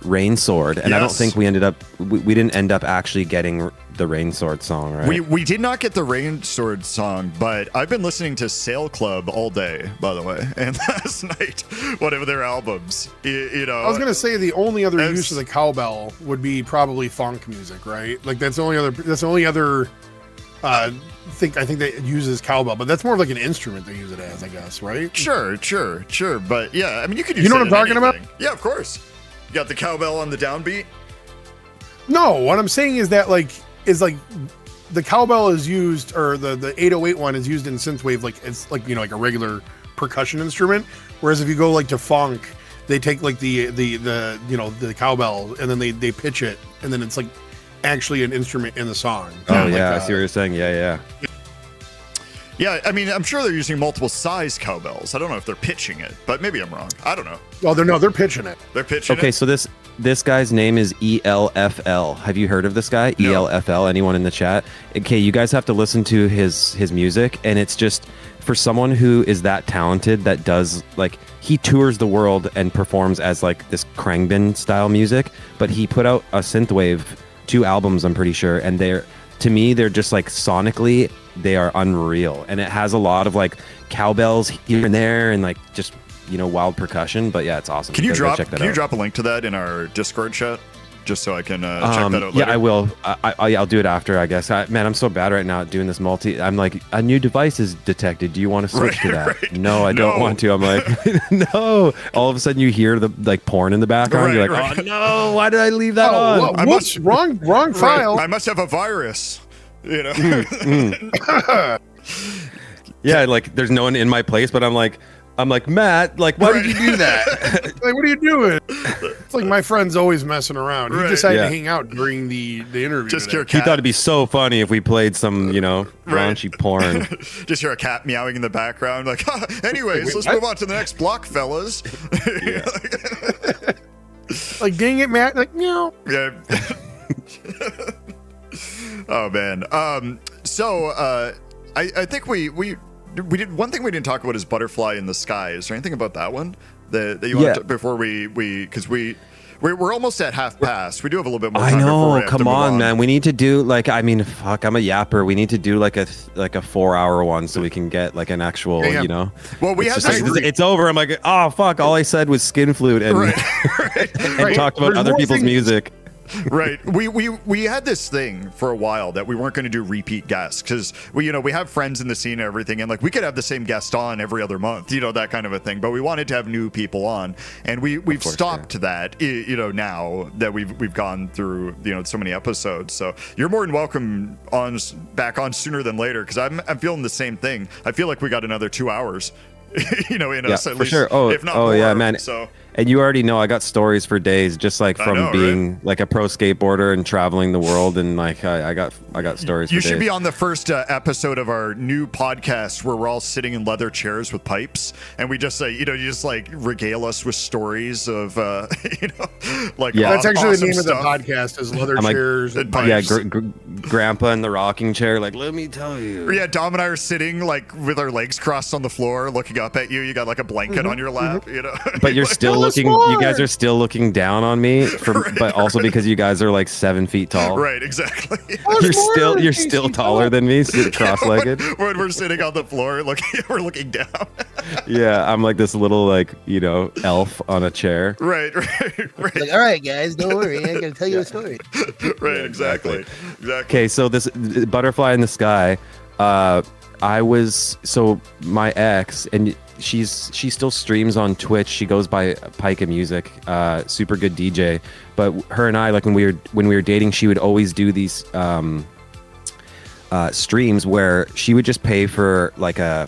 Rain Sword, and I don't think we didn't end up actually getting the Rain Sword song, right? We did not get the Rain Sword song, but I've been listening to Sail Club all day, by the way, and last night, one of their albums, I was gonna say the only other use of the cowbell would be probably funk music, right? Like that's the only other I think that uses cowbell, but that's more of like an instrument they use it as, I guess, right? Sure. But yeah, I mean, you could use You know what I'm talking about? Yeah, of course. You got the cowbell on the downbeat? No, what I'm saying is that the cowbell is used, or the 808 one is used in synthwave, like it's like, like a regular percussion instrument. Whereas if you go like to funk, they take like the cowbell and then they pitch it, and then it's like actually an instrument in the song. Oh yeah, I see what you're saying. Yeah. Yeah, I mean, I'm sure they're using multiple size cowbells. I don't know if they're pitching it, but maybe I'm wrong. I don't know. Well, they're pitching it. They're pitching it? Okay, so this guy's name is ELFL. Have you heard of this guy? No. ELFL, anyone in the chat? Okay, you guys have to listen to his music, and it's just, for someone who is that talented, that does, like, he tours the world and performs as, like, this Khruangbin style music, but he put out a Synthwave 2 albums, I'm pretty sure, and to me, they're just like sonically, they are unreal. And it has a lot of like cowbells here and there and like just, wild percussion. But yeah, it's awesome. Can you drop a link to that in our Discord chat? Just so I can check that out later. Yeah, I will. I'll do it after, I guess. Man, I'm so bad right now at doing this I'm like, a new device is detected. Do you want to switch to that? Right. No, I don't want to. I'm like, no. All of a sudden you hear the like porn in the background. You're like, oh no, why did I leave that on? Whoops, wrong file. I must have a virus. Yeah, like there's no one in my place, but I'm like, I'm like, Matt, like, why did you do that? Like, what are you doing? It's like my friend's always messing around. He decided to hang out during the interview. Just today. hear He thought it'd be so funny if we played some, raunchy porn. Just hear a cat meowing in the background. Like, anyways, let's move on to the next block, fellas. Like, dang it, Matt. Like, meow. Yeah. Oh man. So I think we did one thing we didn't talk about is Butterfly in the Sky. Is there anything about that one that you want to, before we because we're almost at half past. We do have a little bit more time. I know. Before we have to Come move on, man. We need to do fuck. I'm a yapper. We need to do like a 4-hour one so we can get like an actual, Well, we have it's over. I'm like, oh fuck. All I said was skin flute and and talked about other people's music. Right. We had this thing for a while that we weren't going to do repeat guests because we have friends in the scene and everything, and like we could have the same guest on every other month, that kind of a thing. But we wanted to have new people on, and we've stopped that, now that we've gone through so many episodes. So you're more than welcome back on sooner than later because I'm feeling the same thing. I feel like we got another 2 hours. In us at least, sure. if not more. Yeah, man. So. And you already know I got stories for days, just like from being like a pro skateboarder and traveling the world, and like I got stories. You for should days. be on the first episode of our new podcast where we're all sitting in leather chairs with pipes, and we just say, you just like regale us with stories of, like that's actually awesome the name stuff. of the podcast is leather chairs and pipes. Yeah, grandpa in the rocking chair, like let me tell you. Yeah, Dom and I are sitting like with our legs crossed on the floor, looking up at you. You got like a blanket on your lap, But you're still looking. You guys are still looking down on me, but also because you guys are like 7 feet tall. Right, exactly. You're still taller than me, cross-legged. When we're sitting on the floor, we're looking down. Yeah, I'm like this little elf on a chair. Right. Like, all right, guys, don't worry, I'm gonna tell you a story. Right, exactly. Okay, so this Butterfly in the Sky, my ex, and she still streams on Twitch. She goes by Pika Music, super good DJ. But her and I, like when we were dating, she would always do these streams where she would just pay for like a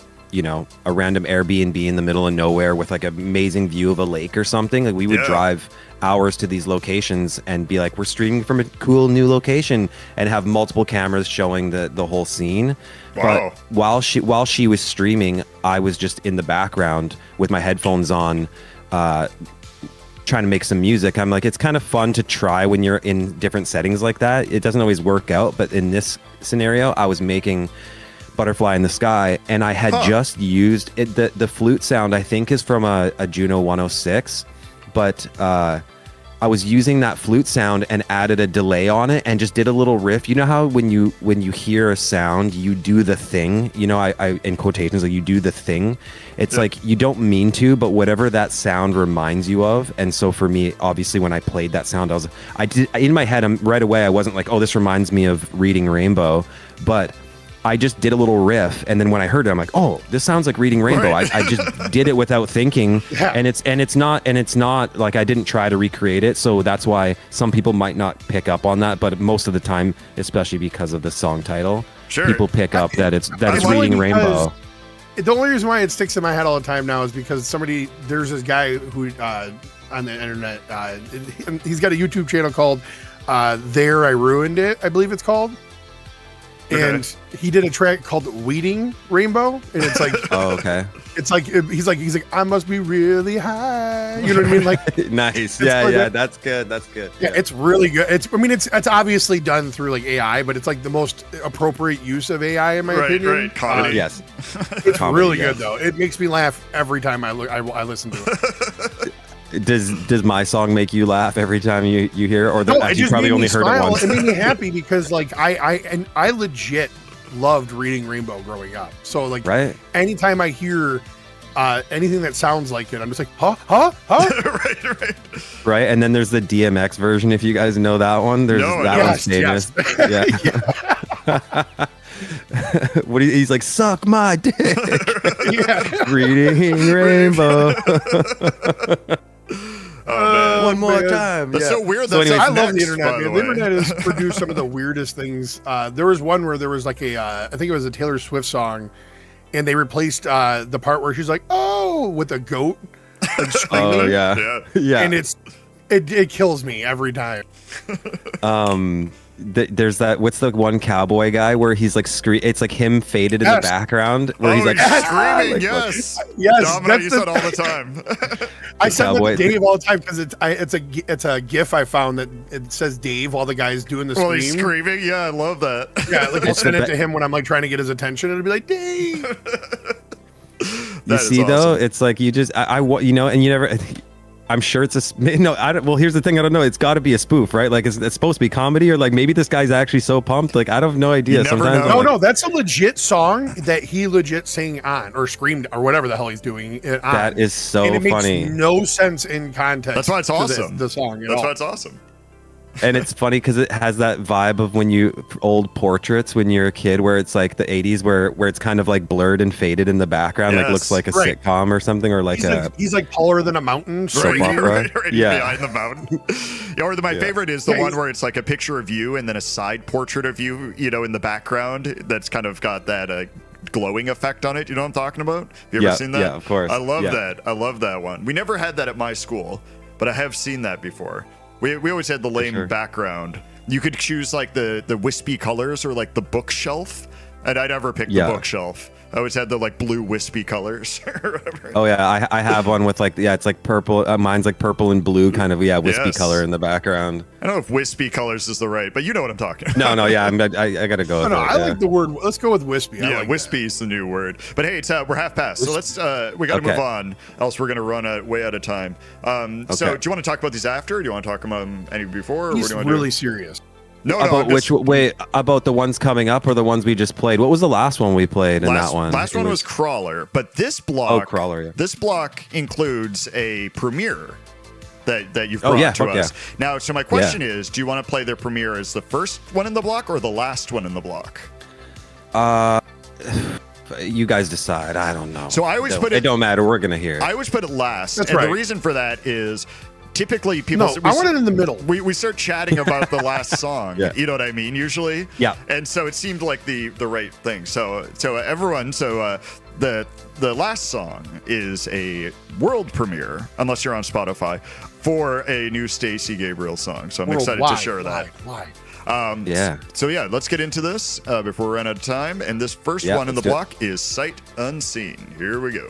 random Airbnb in the middle of nowhere with like an amazing view of a lake or something. Like we would drive hours to these locations and be like, we're streaming from a cool new location, and have multiple cameras showing the whole scene. Wow. But while she was streaming, I was just in the background with my headphones on, trying to make some music. I'm like, it's kind of fun to try when you're in different settings like that. It doesn't always work out, but in this scenario, I was making Butterfly in the Sky, and I had just used it. The flute sound, I think, is from a Juno 106, but I was using that flute sound and added a delay on it and just did a little riff. You know how when you hear a sound, you do the thing, I in quotations, like you do the thing. It's like you don't mean to, but whatever that sound reminds you of. And so for me, obviously, when I played that sound, I did in my head, right away, I wasn't like, oh, this reminds me of Reading Rainbow, but I just did a little riff, and then when I heard it, I'm like, "Oh, this sounds like Reading Rainbow." Right. I just did it without thinking, and it's not like I didn't try to recreate it. So that's why some people might not pick up on that, but most of the time, especially because of the song title, people pick up that it's Reading Rainbow. The only reason why it sticks in my head all the time now is because there's this guy who on the internet, he's got a YouTube channel called "There I Ruined It," I believe it's called. And he did a track called "Weeding Rainbow," and it's like, oh, okay. It's like he's like, I must be really high. You know what I mean? Like, nice. Yeah. That's good. Yeah, it's really good. It's obviously done through like AI, but it's like the most appropriate use of AI in my opinion. Right. Comedy. Yes. It's really good though. It makes me laugh every time I listen to it. Does my song make you laugh every time you hear it, or no, you probably only heard it once? It made me happy because like I legit loved Reading Rainbow growing up. So like anytime I hear anything that sounds like it, I'm just like, huh? Right. And then there's the DMX version, if you guys know that one. One's famous. Yes. He's like, suck my dick. Reading Rainbow. One more time. That's so weird. So anyways, I love the internet. The internet has produced some of the weirdest things. There was one where there was like I think it was a Taylor Swift song, and they replaced the part where she's like, "Oh," with a goat, like screaming. Oh yeah, yeah. And it kills me every time. There's that. What's the one cowboy guy where he's like it's like him faded in the background where he's like screaming. like, yes, yes. Domino, you said all the time. I send that to Dave all the time because it's a GIF I found that it says Dave while the guy's doing the scream. Well, he's screaming. Yeah, I love that. Yeah, like I'll send it to him when I'm like trying to get his attention, and it'll be like Dave. You see, though, it's like you just you know, and you never. I'm sure it's no. I don't. Well, here's the thing. I don't know. It's got to be a spoof, right? Like, it's supposed to be comedy, or like maybe this guy's actually so pumped. Like, I don't have no idea. Sometimes no, that's a legit song that he legit sang on or screamed or whatever the hell he's doing it on. That is so and it funny. Makes no sense in context. That's why it's awesome. The song. That's why it's awesome. And it's funny because it has that vibe of when you old portraits when you're a kid, where it's like the 80s, where it's kind of like blurred and faded in the background, like looks like a sitcom or something, or like he's like taller than a mountain, right behind the mountain. Or my favorite is the one where it's like a picture of you and then a side portrait of you, you know, in the background. That's kind of got that glowing effect on it. You know what I'm talking about? Have you ever seen that? Yeah, of course. I love that. I love that one. We never had that at my school, but I have seen that before. We always had the lame background. You could choose like the wispy colors or like the bookshelf, and I never picked the bookshelf. I always had the like blue wispy colors or whatever. Oh yeah, I have one with like it's like purple. Mine's like purple and blue, kind of wispy color in the background. I don't know if wispy colors is the right, but you know what I'm talking about. No, yeah, I gotta go. I like the word. Let's go with wispy. Yeah, wispy is the new word. But hey, we're half past, so let's we gotta move on, else we're gonna run way out of time. So do you want to talk about these after? Or do you want to talk about them any before? Or He's really serious. No, about the ones coming up or the ones we just played? What was the last one we played in that one? Last one was Crawler, but this block. Oh, Crawler. Yeah. This block includes a premiere that you've brought to us. Now, so my question is, do you want to play their premiere as the first one in the block or the last one in the block? You guys decide. I don't know. So I always put it. It don't matter. We're gonna hear it. I always put it last. That's and right. the reason for that is typically people. No, I want it in the middle. We start chatting about the last song. Yeah. You know what I mean? Usually. Yeah. And so it seemed like the right thing. So everyone. So the last song is a world premiere, unless you're on Spotify, for a new STACY GABRIEL song. So I'm excited to share that. Why? So let's get into this before we run out of time. And this first one in the block is Sight Unseen. Here we go.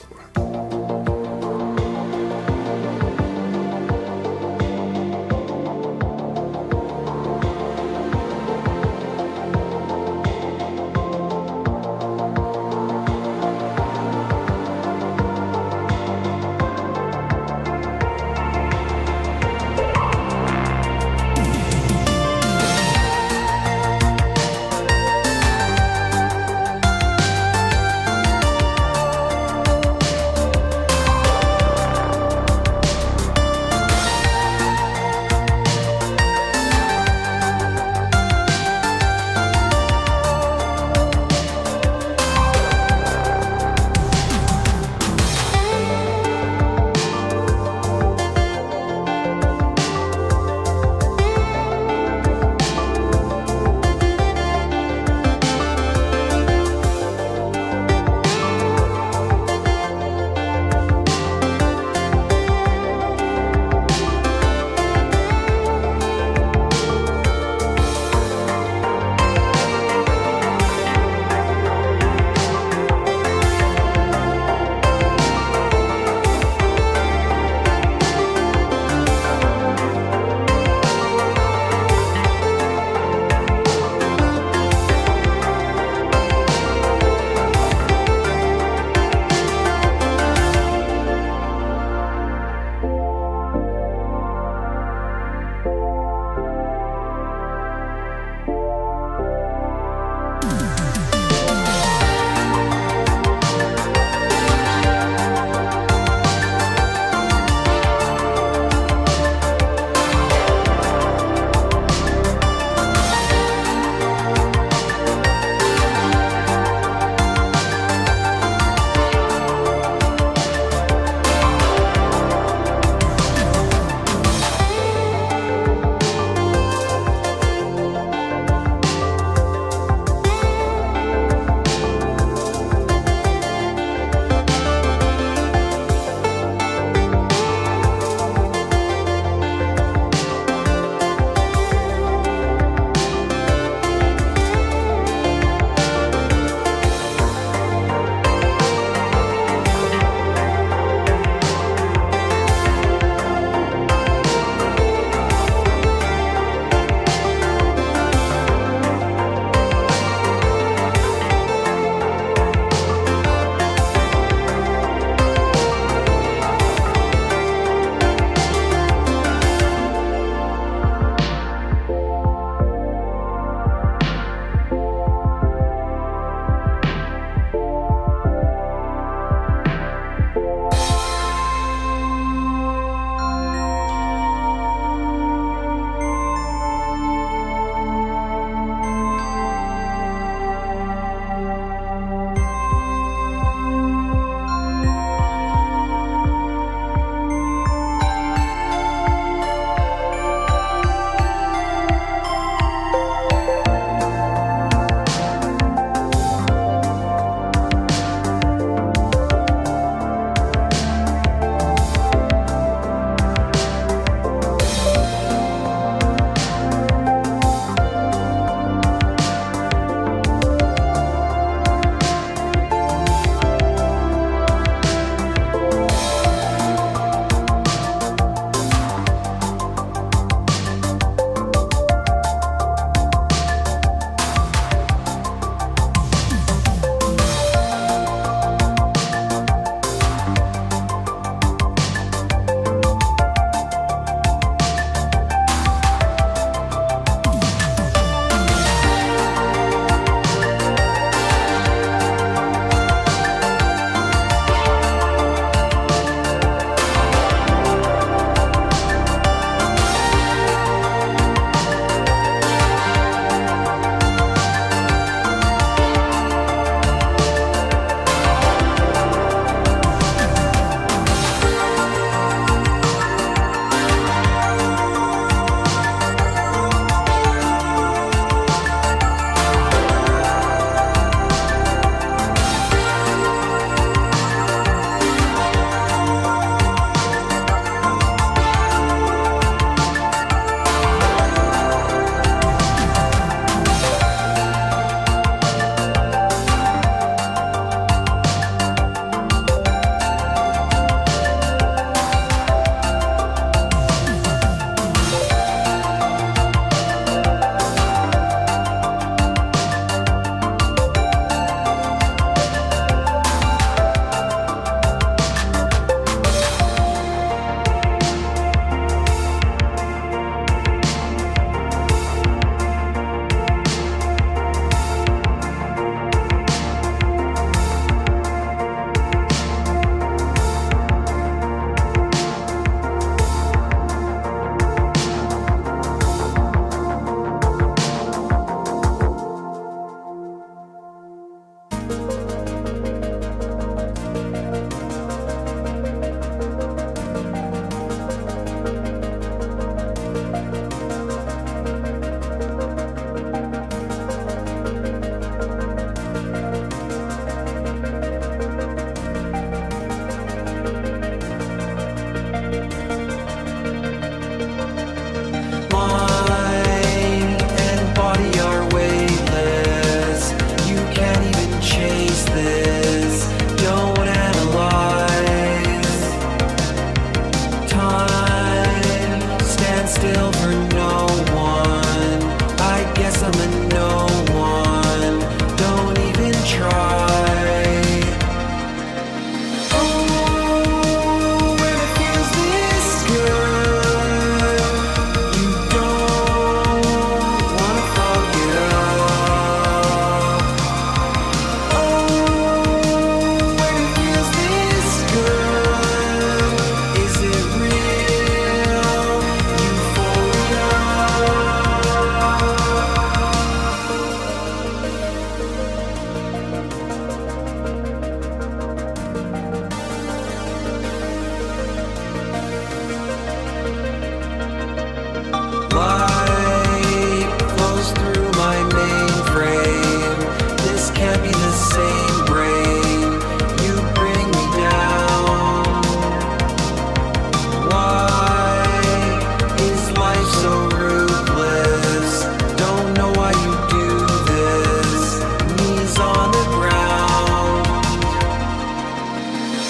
life so ruthless. Don't know why you do this. Knees on the ground.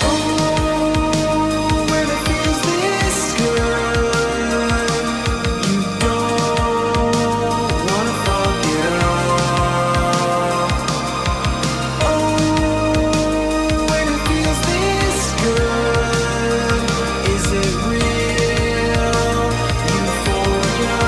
Oh, when it feels this good, you don't wanna fuck it up. Oh, when it feels this good, is it real? Euphoria.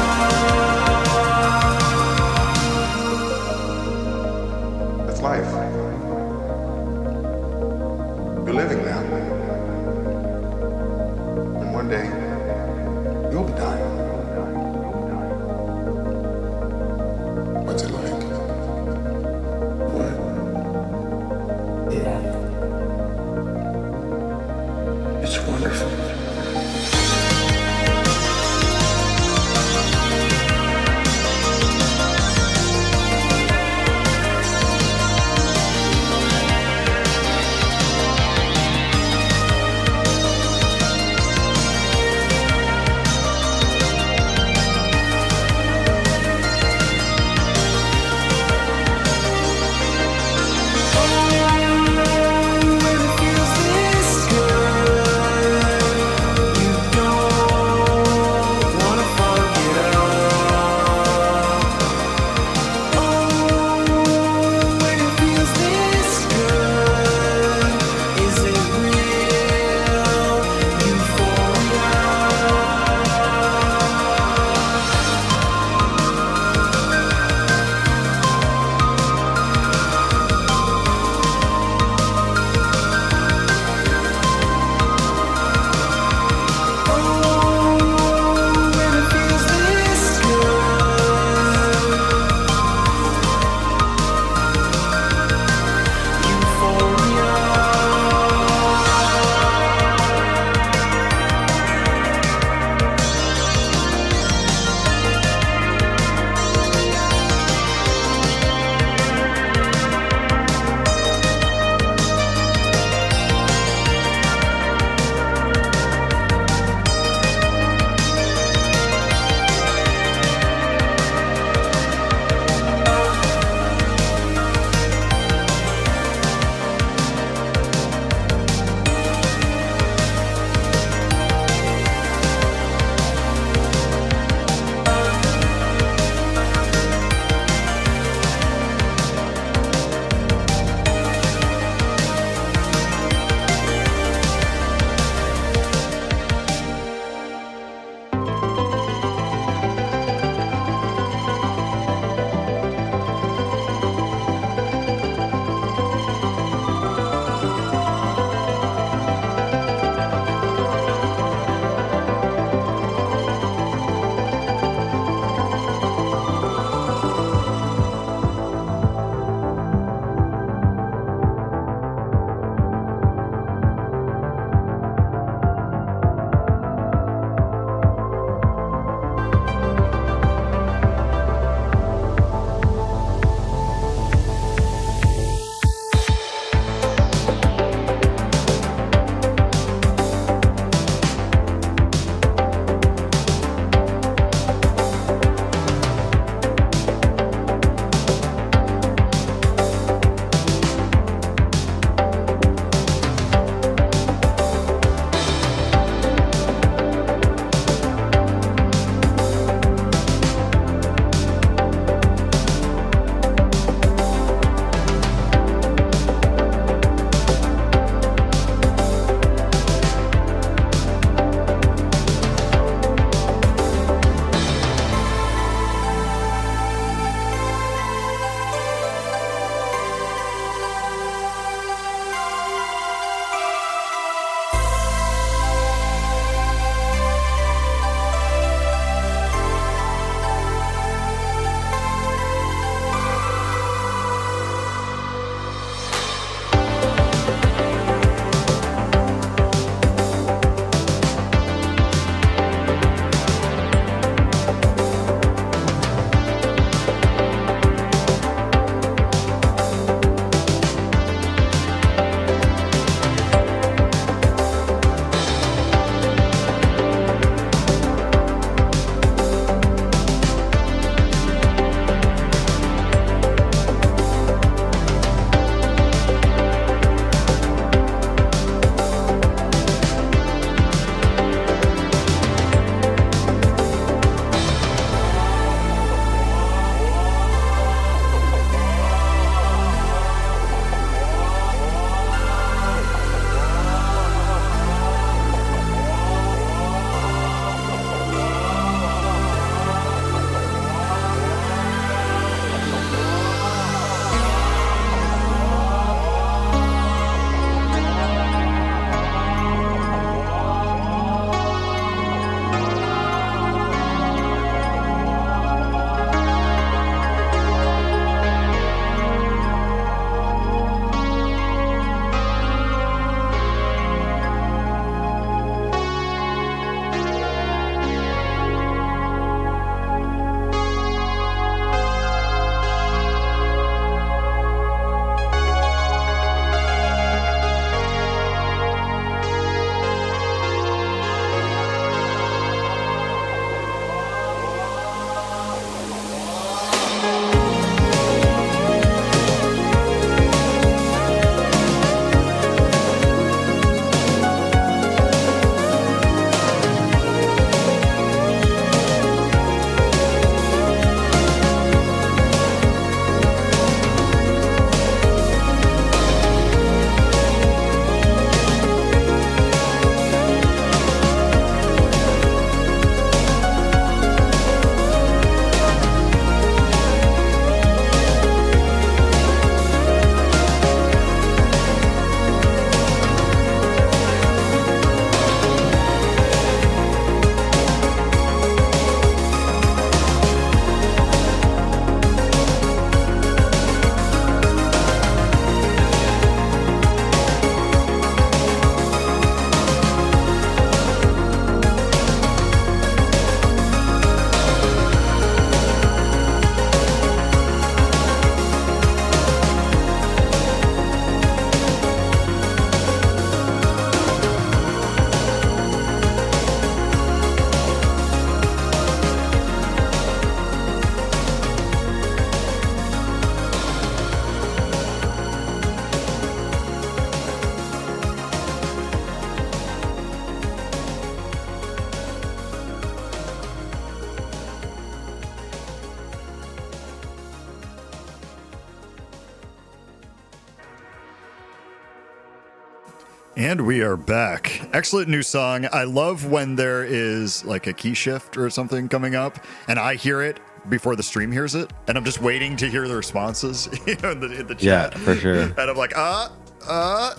And we are back. Excellent new song. I love when there is like a key shift or something coming up and I hear it before the stream hears it, and I'm just waiting to hear the responses in the chat. Yeah, for sure. And I'm like, because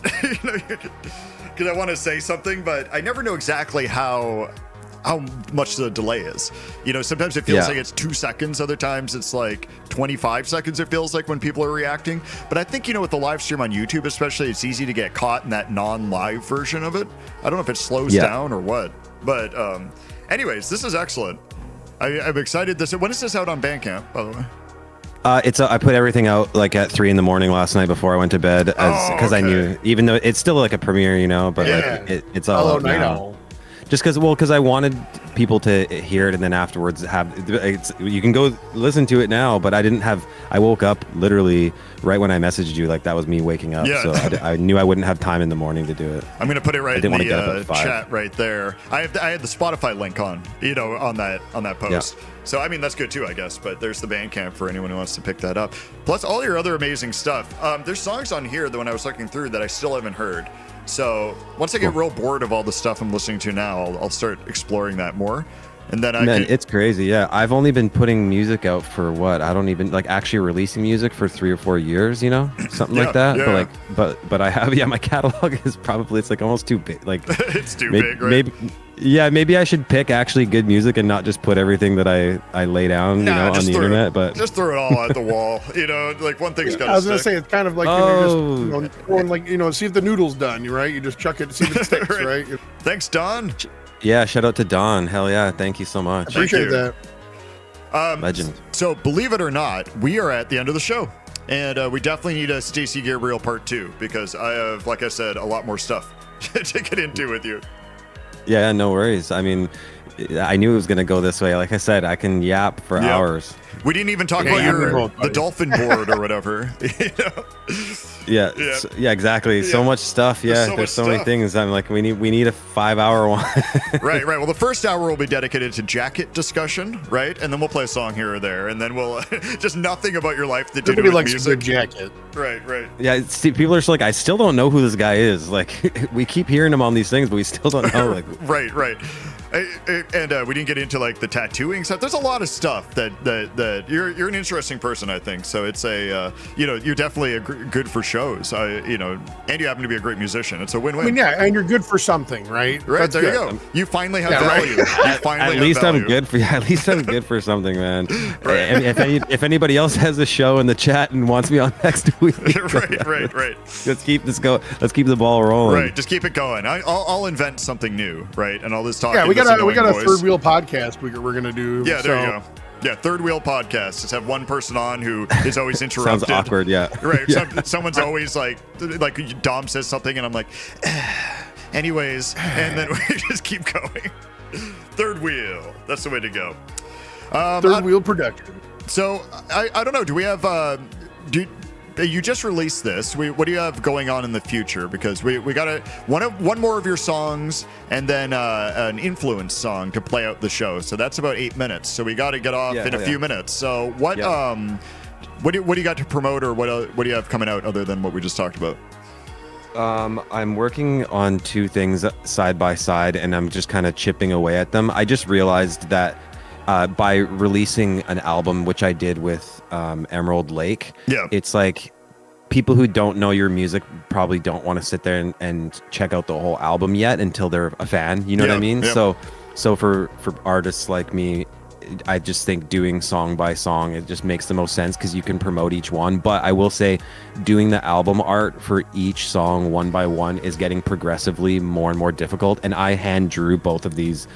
I want to say something, but I never know exactly how much the delay is. Sometimes it feels like it's 2 seconds. Other times it's like 25 seconds. It feels like when people are reacting. But I think, with the live stream on YouTube, especially, it's easy to get caught in that non-live version of it. I don't know if it slows down or what. But anyways, this is excellent. I'm excited. When is this out on Bandcamp, by the way? I put everything out like at 3 a.m. last night before I went to bed, because I knew, even though it's still like a premiere, but like it's all out now. Just because I wanted people to hear it, and then afterwards you can go listen to it now. But I woke up literally right when I messaged you, like that was me waking up. Yeah. So I knew I wouldn't have time in the morning to do it. I'm gonna put it right in the chat right there. I had the Spotify link on that post. Yeah. So I mean that's good too, I guess. But there's the Bandcamp for anyone who wants to pick that up. Plus all your other amazing stuff. There's songs on here that when I was looking through that I still haven't heard. So once I get real bored of all the stuff I'm listening to now, I'll start exploring that more. And then it's crazy. Yeah, I've only been putting music out for what? I don't even like actually releasing music for 3 or 4 years. Something like that. Yeah. But I have my catalog is probably it's like almost too big. Like it's too big, right? Maybe I should pick actually good music and not just put everything that I lay down, on the internet. But just throw it all at the wall. Like one thing's got to stick. I was gonna say it's kind of like you're just throwing like see if the noodle's done, right? You just chuck it, see if it sticks, right? Thanks, Don. Yeah, shout out to Don. Hell yeah, thank you so much. Appreciate that. Legend. So believe it or not, we are at the end of the show. And we definitely need a STACY GABRIEL part 2 because I have, like I said, a lot more stuff to get into with you. Yeah, no worries. I mean, I knew it was going to go this way. Like I said, I can yap for hours. We didn't even talk about the dolphin board or whatever. Yeah, exactly. Yeah. So much stuff. Yeah, there's so many things. I'm like, we need a 5-hour one. Right. Well, the first hour will be dedicated to jacket discussion, right? And then we'll play a song here or there, and then we'll just nothing about your life that did with likes music. A good jacket. Right. Yeah, see, people are just like, I still don't know who this guy is. Like, we keep hearing him on these things, but we still don't know. Like, right. And we didn't get into like the tattooing stuff. There's a lot of stuff that you're an interesting person, I think. So it's you're definitely good for shows. And you happen to be a great musician. It's a win-win. I mean, yeah, and you're good for something, right? Right. That's there good. You go. You finally have value. Right. At least I'm good for At least I'm good for something, man. Right. And if anybody else has a show in the chat and wants me on next week, right. Let's keep this go. Let's keep the ball rolling. Right. Just keep it going. I'll invent something new. Right. And all this talk. Yeah, we got a third wheel podcast we're gonna do. Yeah, there you go. Yeah, third wheel podcast. Just have one person on who is always interrupted. Sounds awkward, yeah. Right. Yeah. Someone's always like Dom says something and I'm like, anyways, and then we just keep going. Third wheel. That's the way to go. Third wheel production. So I don't know. Do we have you just released this. What do you have going on in the future? Because we got one more of your songs and then an influence song to play out the show. So that's about 8 minutes. So we got to get off in a few minutes. So what do you got to promote, or what do you have coming out other than what we just talked about? I'm working on 2 things side by side, and I'm just kind of chipping away at them. I just realized that by releasing an album, which I did with Emerald Lake, it's like people who don't know your music probably don't want to sit there and check out the whole album yet until they're a fan. You know what I mean? So for artists like me, I just think doing song by song, it just makes the most sense because you can promote each one. But I will say doing the album art for each song one by one is getting progressively more and more difficult. And I hand drew both of this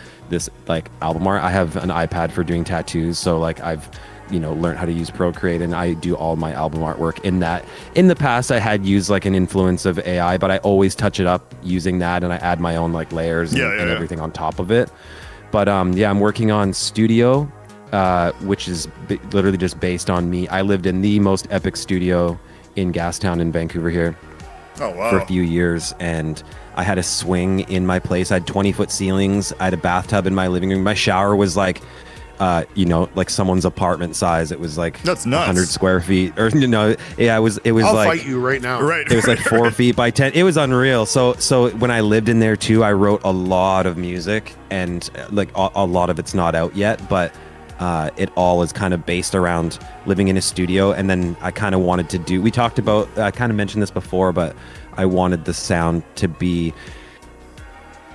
like album art. I have an iPad for doing tattoos, so like I've learned how to use Procreate, and I do all my album artwork in that. In the past I had used like an influence of AI, but I always touch it up using that, and I add my own like layers and everything on top of it. But I'm working on Studio, which is literally just based on me. I lived in the most epic studio in Gastown in Vancouver here for a few years, and I had a swing in my place. I had 20-foot ceilings. I had a bathtub in my living room. My shower was like like someone's apartment size. It was like that's nuts. 100 square feet, or it was I'll like fight you right now. Right. it was like 4 feet by 10. It was unreal. So when I lived in there too, I wrote a lot of music, and like a lot of it's not out yet, but it all is kind of based around living in a studio. And then I kind of wanted to we talked about, I kind of mentioned this before, but I wanted the sound to be,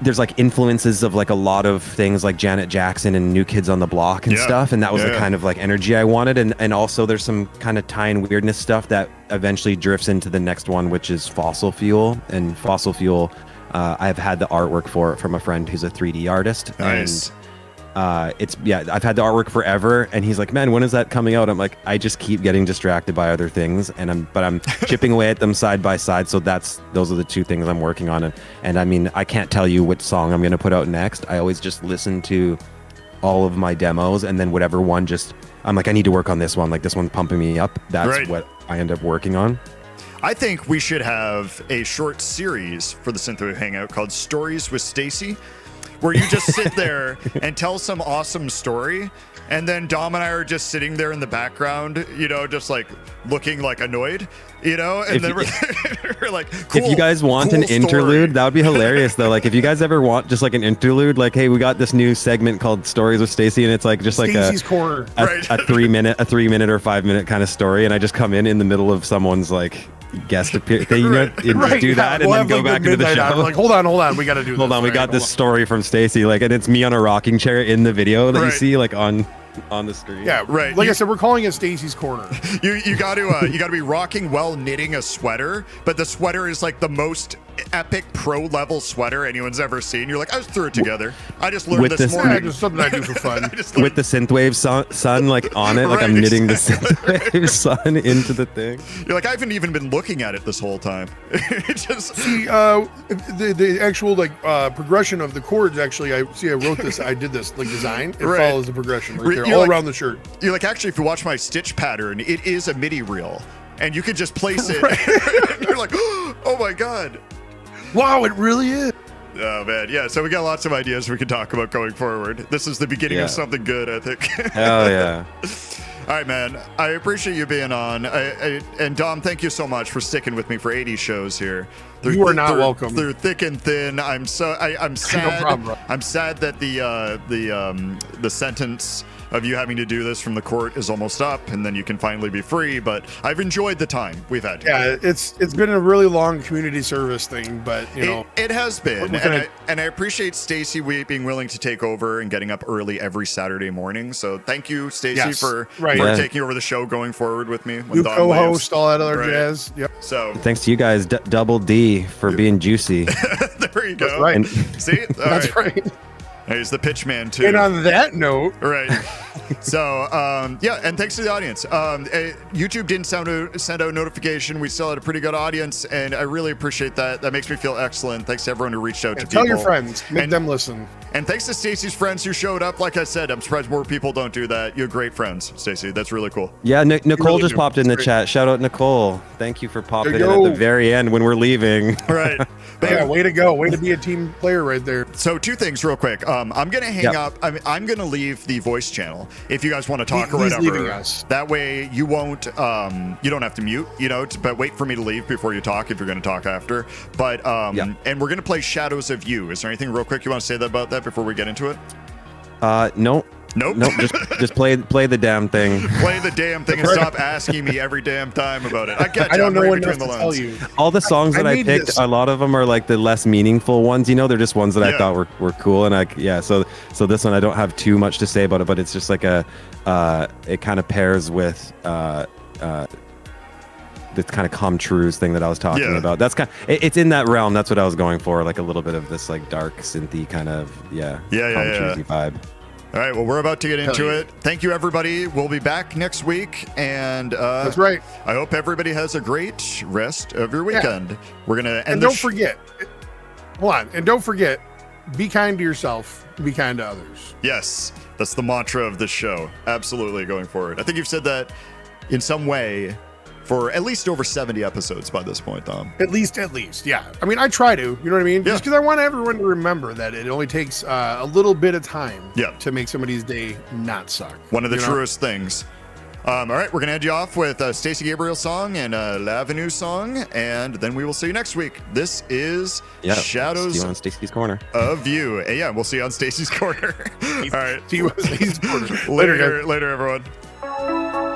there's like influences of like a lot of things like Janet Jackson and New Kids on the Block and stuff. And that was the kind of like energy I wanted. And also there's some kind of tie-in weirdness stuff that eventually drifts into the next one, which is Fossil Fuel. And Fossil Fuel, I've had the artwork for it from a friend who's a 3D artist. Nice. And I've had the artwork forever, and he's like, man, when is that coming out? I'm like, I just keep getting distracted by other things, and I'm chipping away at them side by side. So those are the two things I'm working on. And I mean, I can't tell you which song I'm going to put out next. I always just listen to all of my demos, and then whatever one I'm like, I need to work on this one. Like, this one's pumping me up. That's what I end up working on. I think we should have a short series for the Synthwave Hangout called Stories with STACY, where you just sit there and tell some awesome story, and then Dom and I are just sitting there in the background, just like looking like annoyed, and then we're like, cool, if you guys want an interlude, that would be hilarious though. Like, if you guys ever want just like an interlude, like, hey, we got this new segment called Stories with STACY, and it's like just like Stacey's Corner. a 3 minute or 5 minute kind of story, and I just come in the middle of someone's like guest appearance, do that, and then go back into the show. I'm like, hold on, we got to do this. Hold on, we got this story from STACY, like, and it's me on a rocking chair in the video that you see like on the screen. Yeah, right. Like I said, we're calling it Stacey's Corner. You got to be rocking while knitting a sweater, but the sweater is like the most epic pro level sweater anyone's ever seen. You're like, I just threw it together. I just learned this morning. Yeah, just something I do for fun. With the Synthwave sun like on it, like I'm knitting the Synthwave sun into the thing. You're like, I haven't even been looking at it this whole time. It just see the actual progression of the chords. Actually, I wrote this. I did this like design. It follows the progression right there, all around the shirt. You're like, actually, if you watch my stitch pattern, it is a MIDI reel, and you could just place it. You're like, oh my god. Wow, it really is. Oh man, yeah. So we got lots of ideas we can talk about going forward. This is the beginning of something good, I think. Hell yeah. All right, man. I appreciate you being on. And Dom, thank you so much for sticking with me for 80 shows here. You are not welcome. They're thick and thin. I'm sad. No problem, bro. I'm sad that the sentence of you having to do this from the court is almost up, and then you can finally be free. But I've enjoyed the time we've had. Yeah, it's been a really long community service thing, but it has been, and I appreciate STACY being willing to take over and getting up early every Saturday morning. So thank you, STACY, for taking over the show going forward with me. You co-host, all that other jazz. Yep. So thanks to you guys, Double D, for being juicy. There you go. That's right. See, that's right. He's the pitch man too. And on that note, right. So and thanks to the audience. YouTube didn't send out notification. We still had a pretty good audience, and I really appreciate that. That makes me feel excellent. Thanks to everyone who reached out to people. Tell your friends, make them listen. And thanks to STACY's friends who showed up. Like I said, I'm surprised more people don't do that. You're great friends, STACY. That's really cool. Yeah, Nicole really just popped in the chat. Shout out Nicole. Thank you for popping in at the very end when we're leaving. Right. Yeah, way to go. Way to be a team player right there. So 2 things real quick. I'm going to hang up. I'm going to leave the voice channel if you guys want to talk or whatever. That way you won't, you don't have to mute, but wait for me to leave before you talk if you're going to talk after. But, and we're going to play Shadows of You. Is there anything real quick you want to say about that before we get into it? No. Nope. Just play the damn thing. Play the damn thing and stop asking me every damn time about it. I don't know what enough to tell you. All the songs that I picked, a lot of them are like the less meaningful ones. They're just ones that I thought were cool, and so this one I don't have too much to say about it, but it's just like it kind of pairs with this kind of come trues thing that I was talking about. That's it's in that realm. That's what I was going for, like a little bit of this like dark synthy kind of come-truesy vibe. All right, well, we're about to get into it. Thank you, everybody. We'll be back next week, and that's right. I hope everybody has a great rest of your weekend. We're gonna end. And don't forget, hold on, and don't forget, be kind to yourself, be kind to others. Yes, that's the mantra of this show. Absolutely, going forward. I think you've said that in some way for at least over 70 episodes by this point, though. At least, yeah. I mean, I try to, you know what I mean? Yeah. Just because I want everyone to remember that it only takes a little bit of time Yeah. to make somebody's day not suck. One of the truest things. All right, we're going to end you off with a STACY GABRIEL song and a L'Avenue song, and then we will see you next week. This is Shadows see you on Stacy's Corner. of You. And yeah, we'll see you on Stacy's Corner. All right. See you on Stacy's Corner. Later, everyone.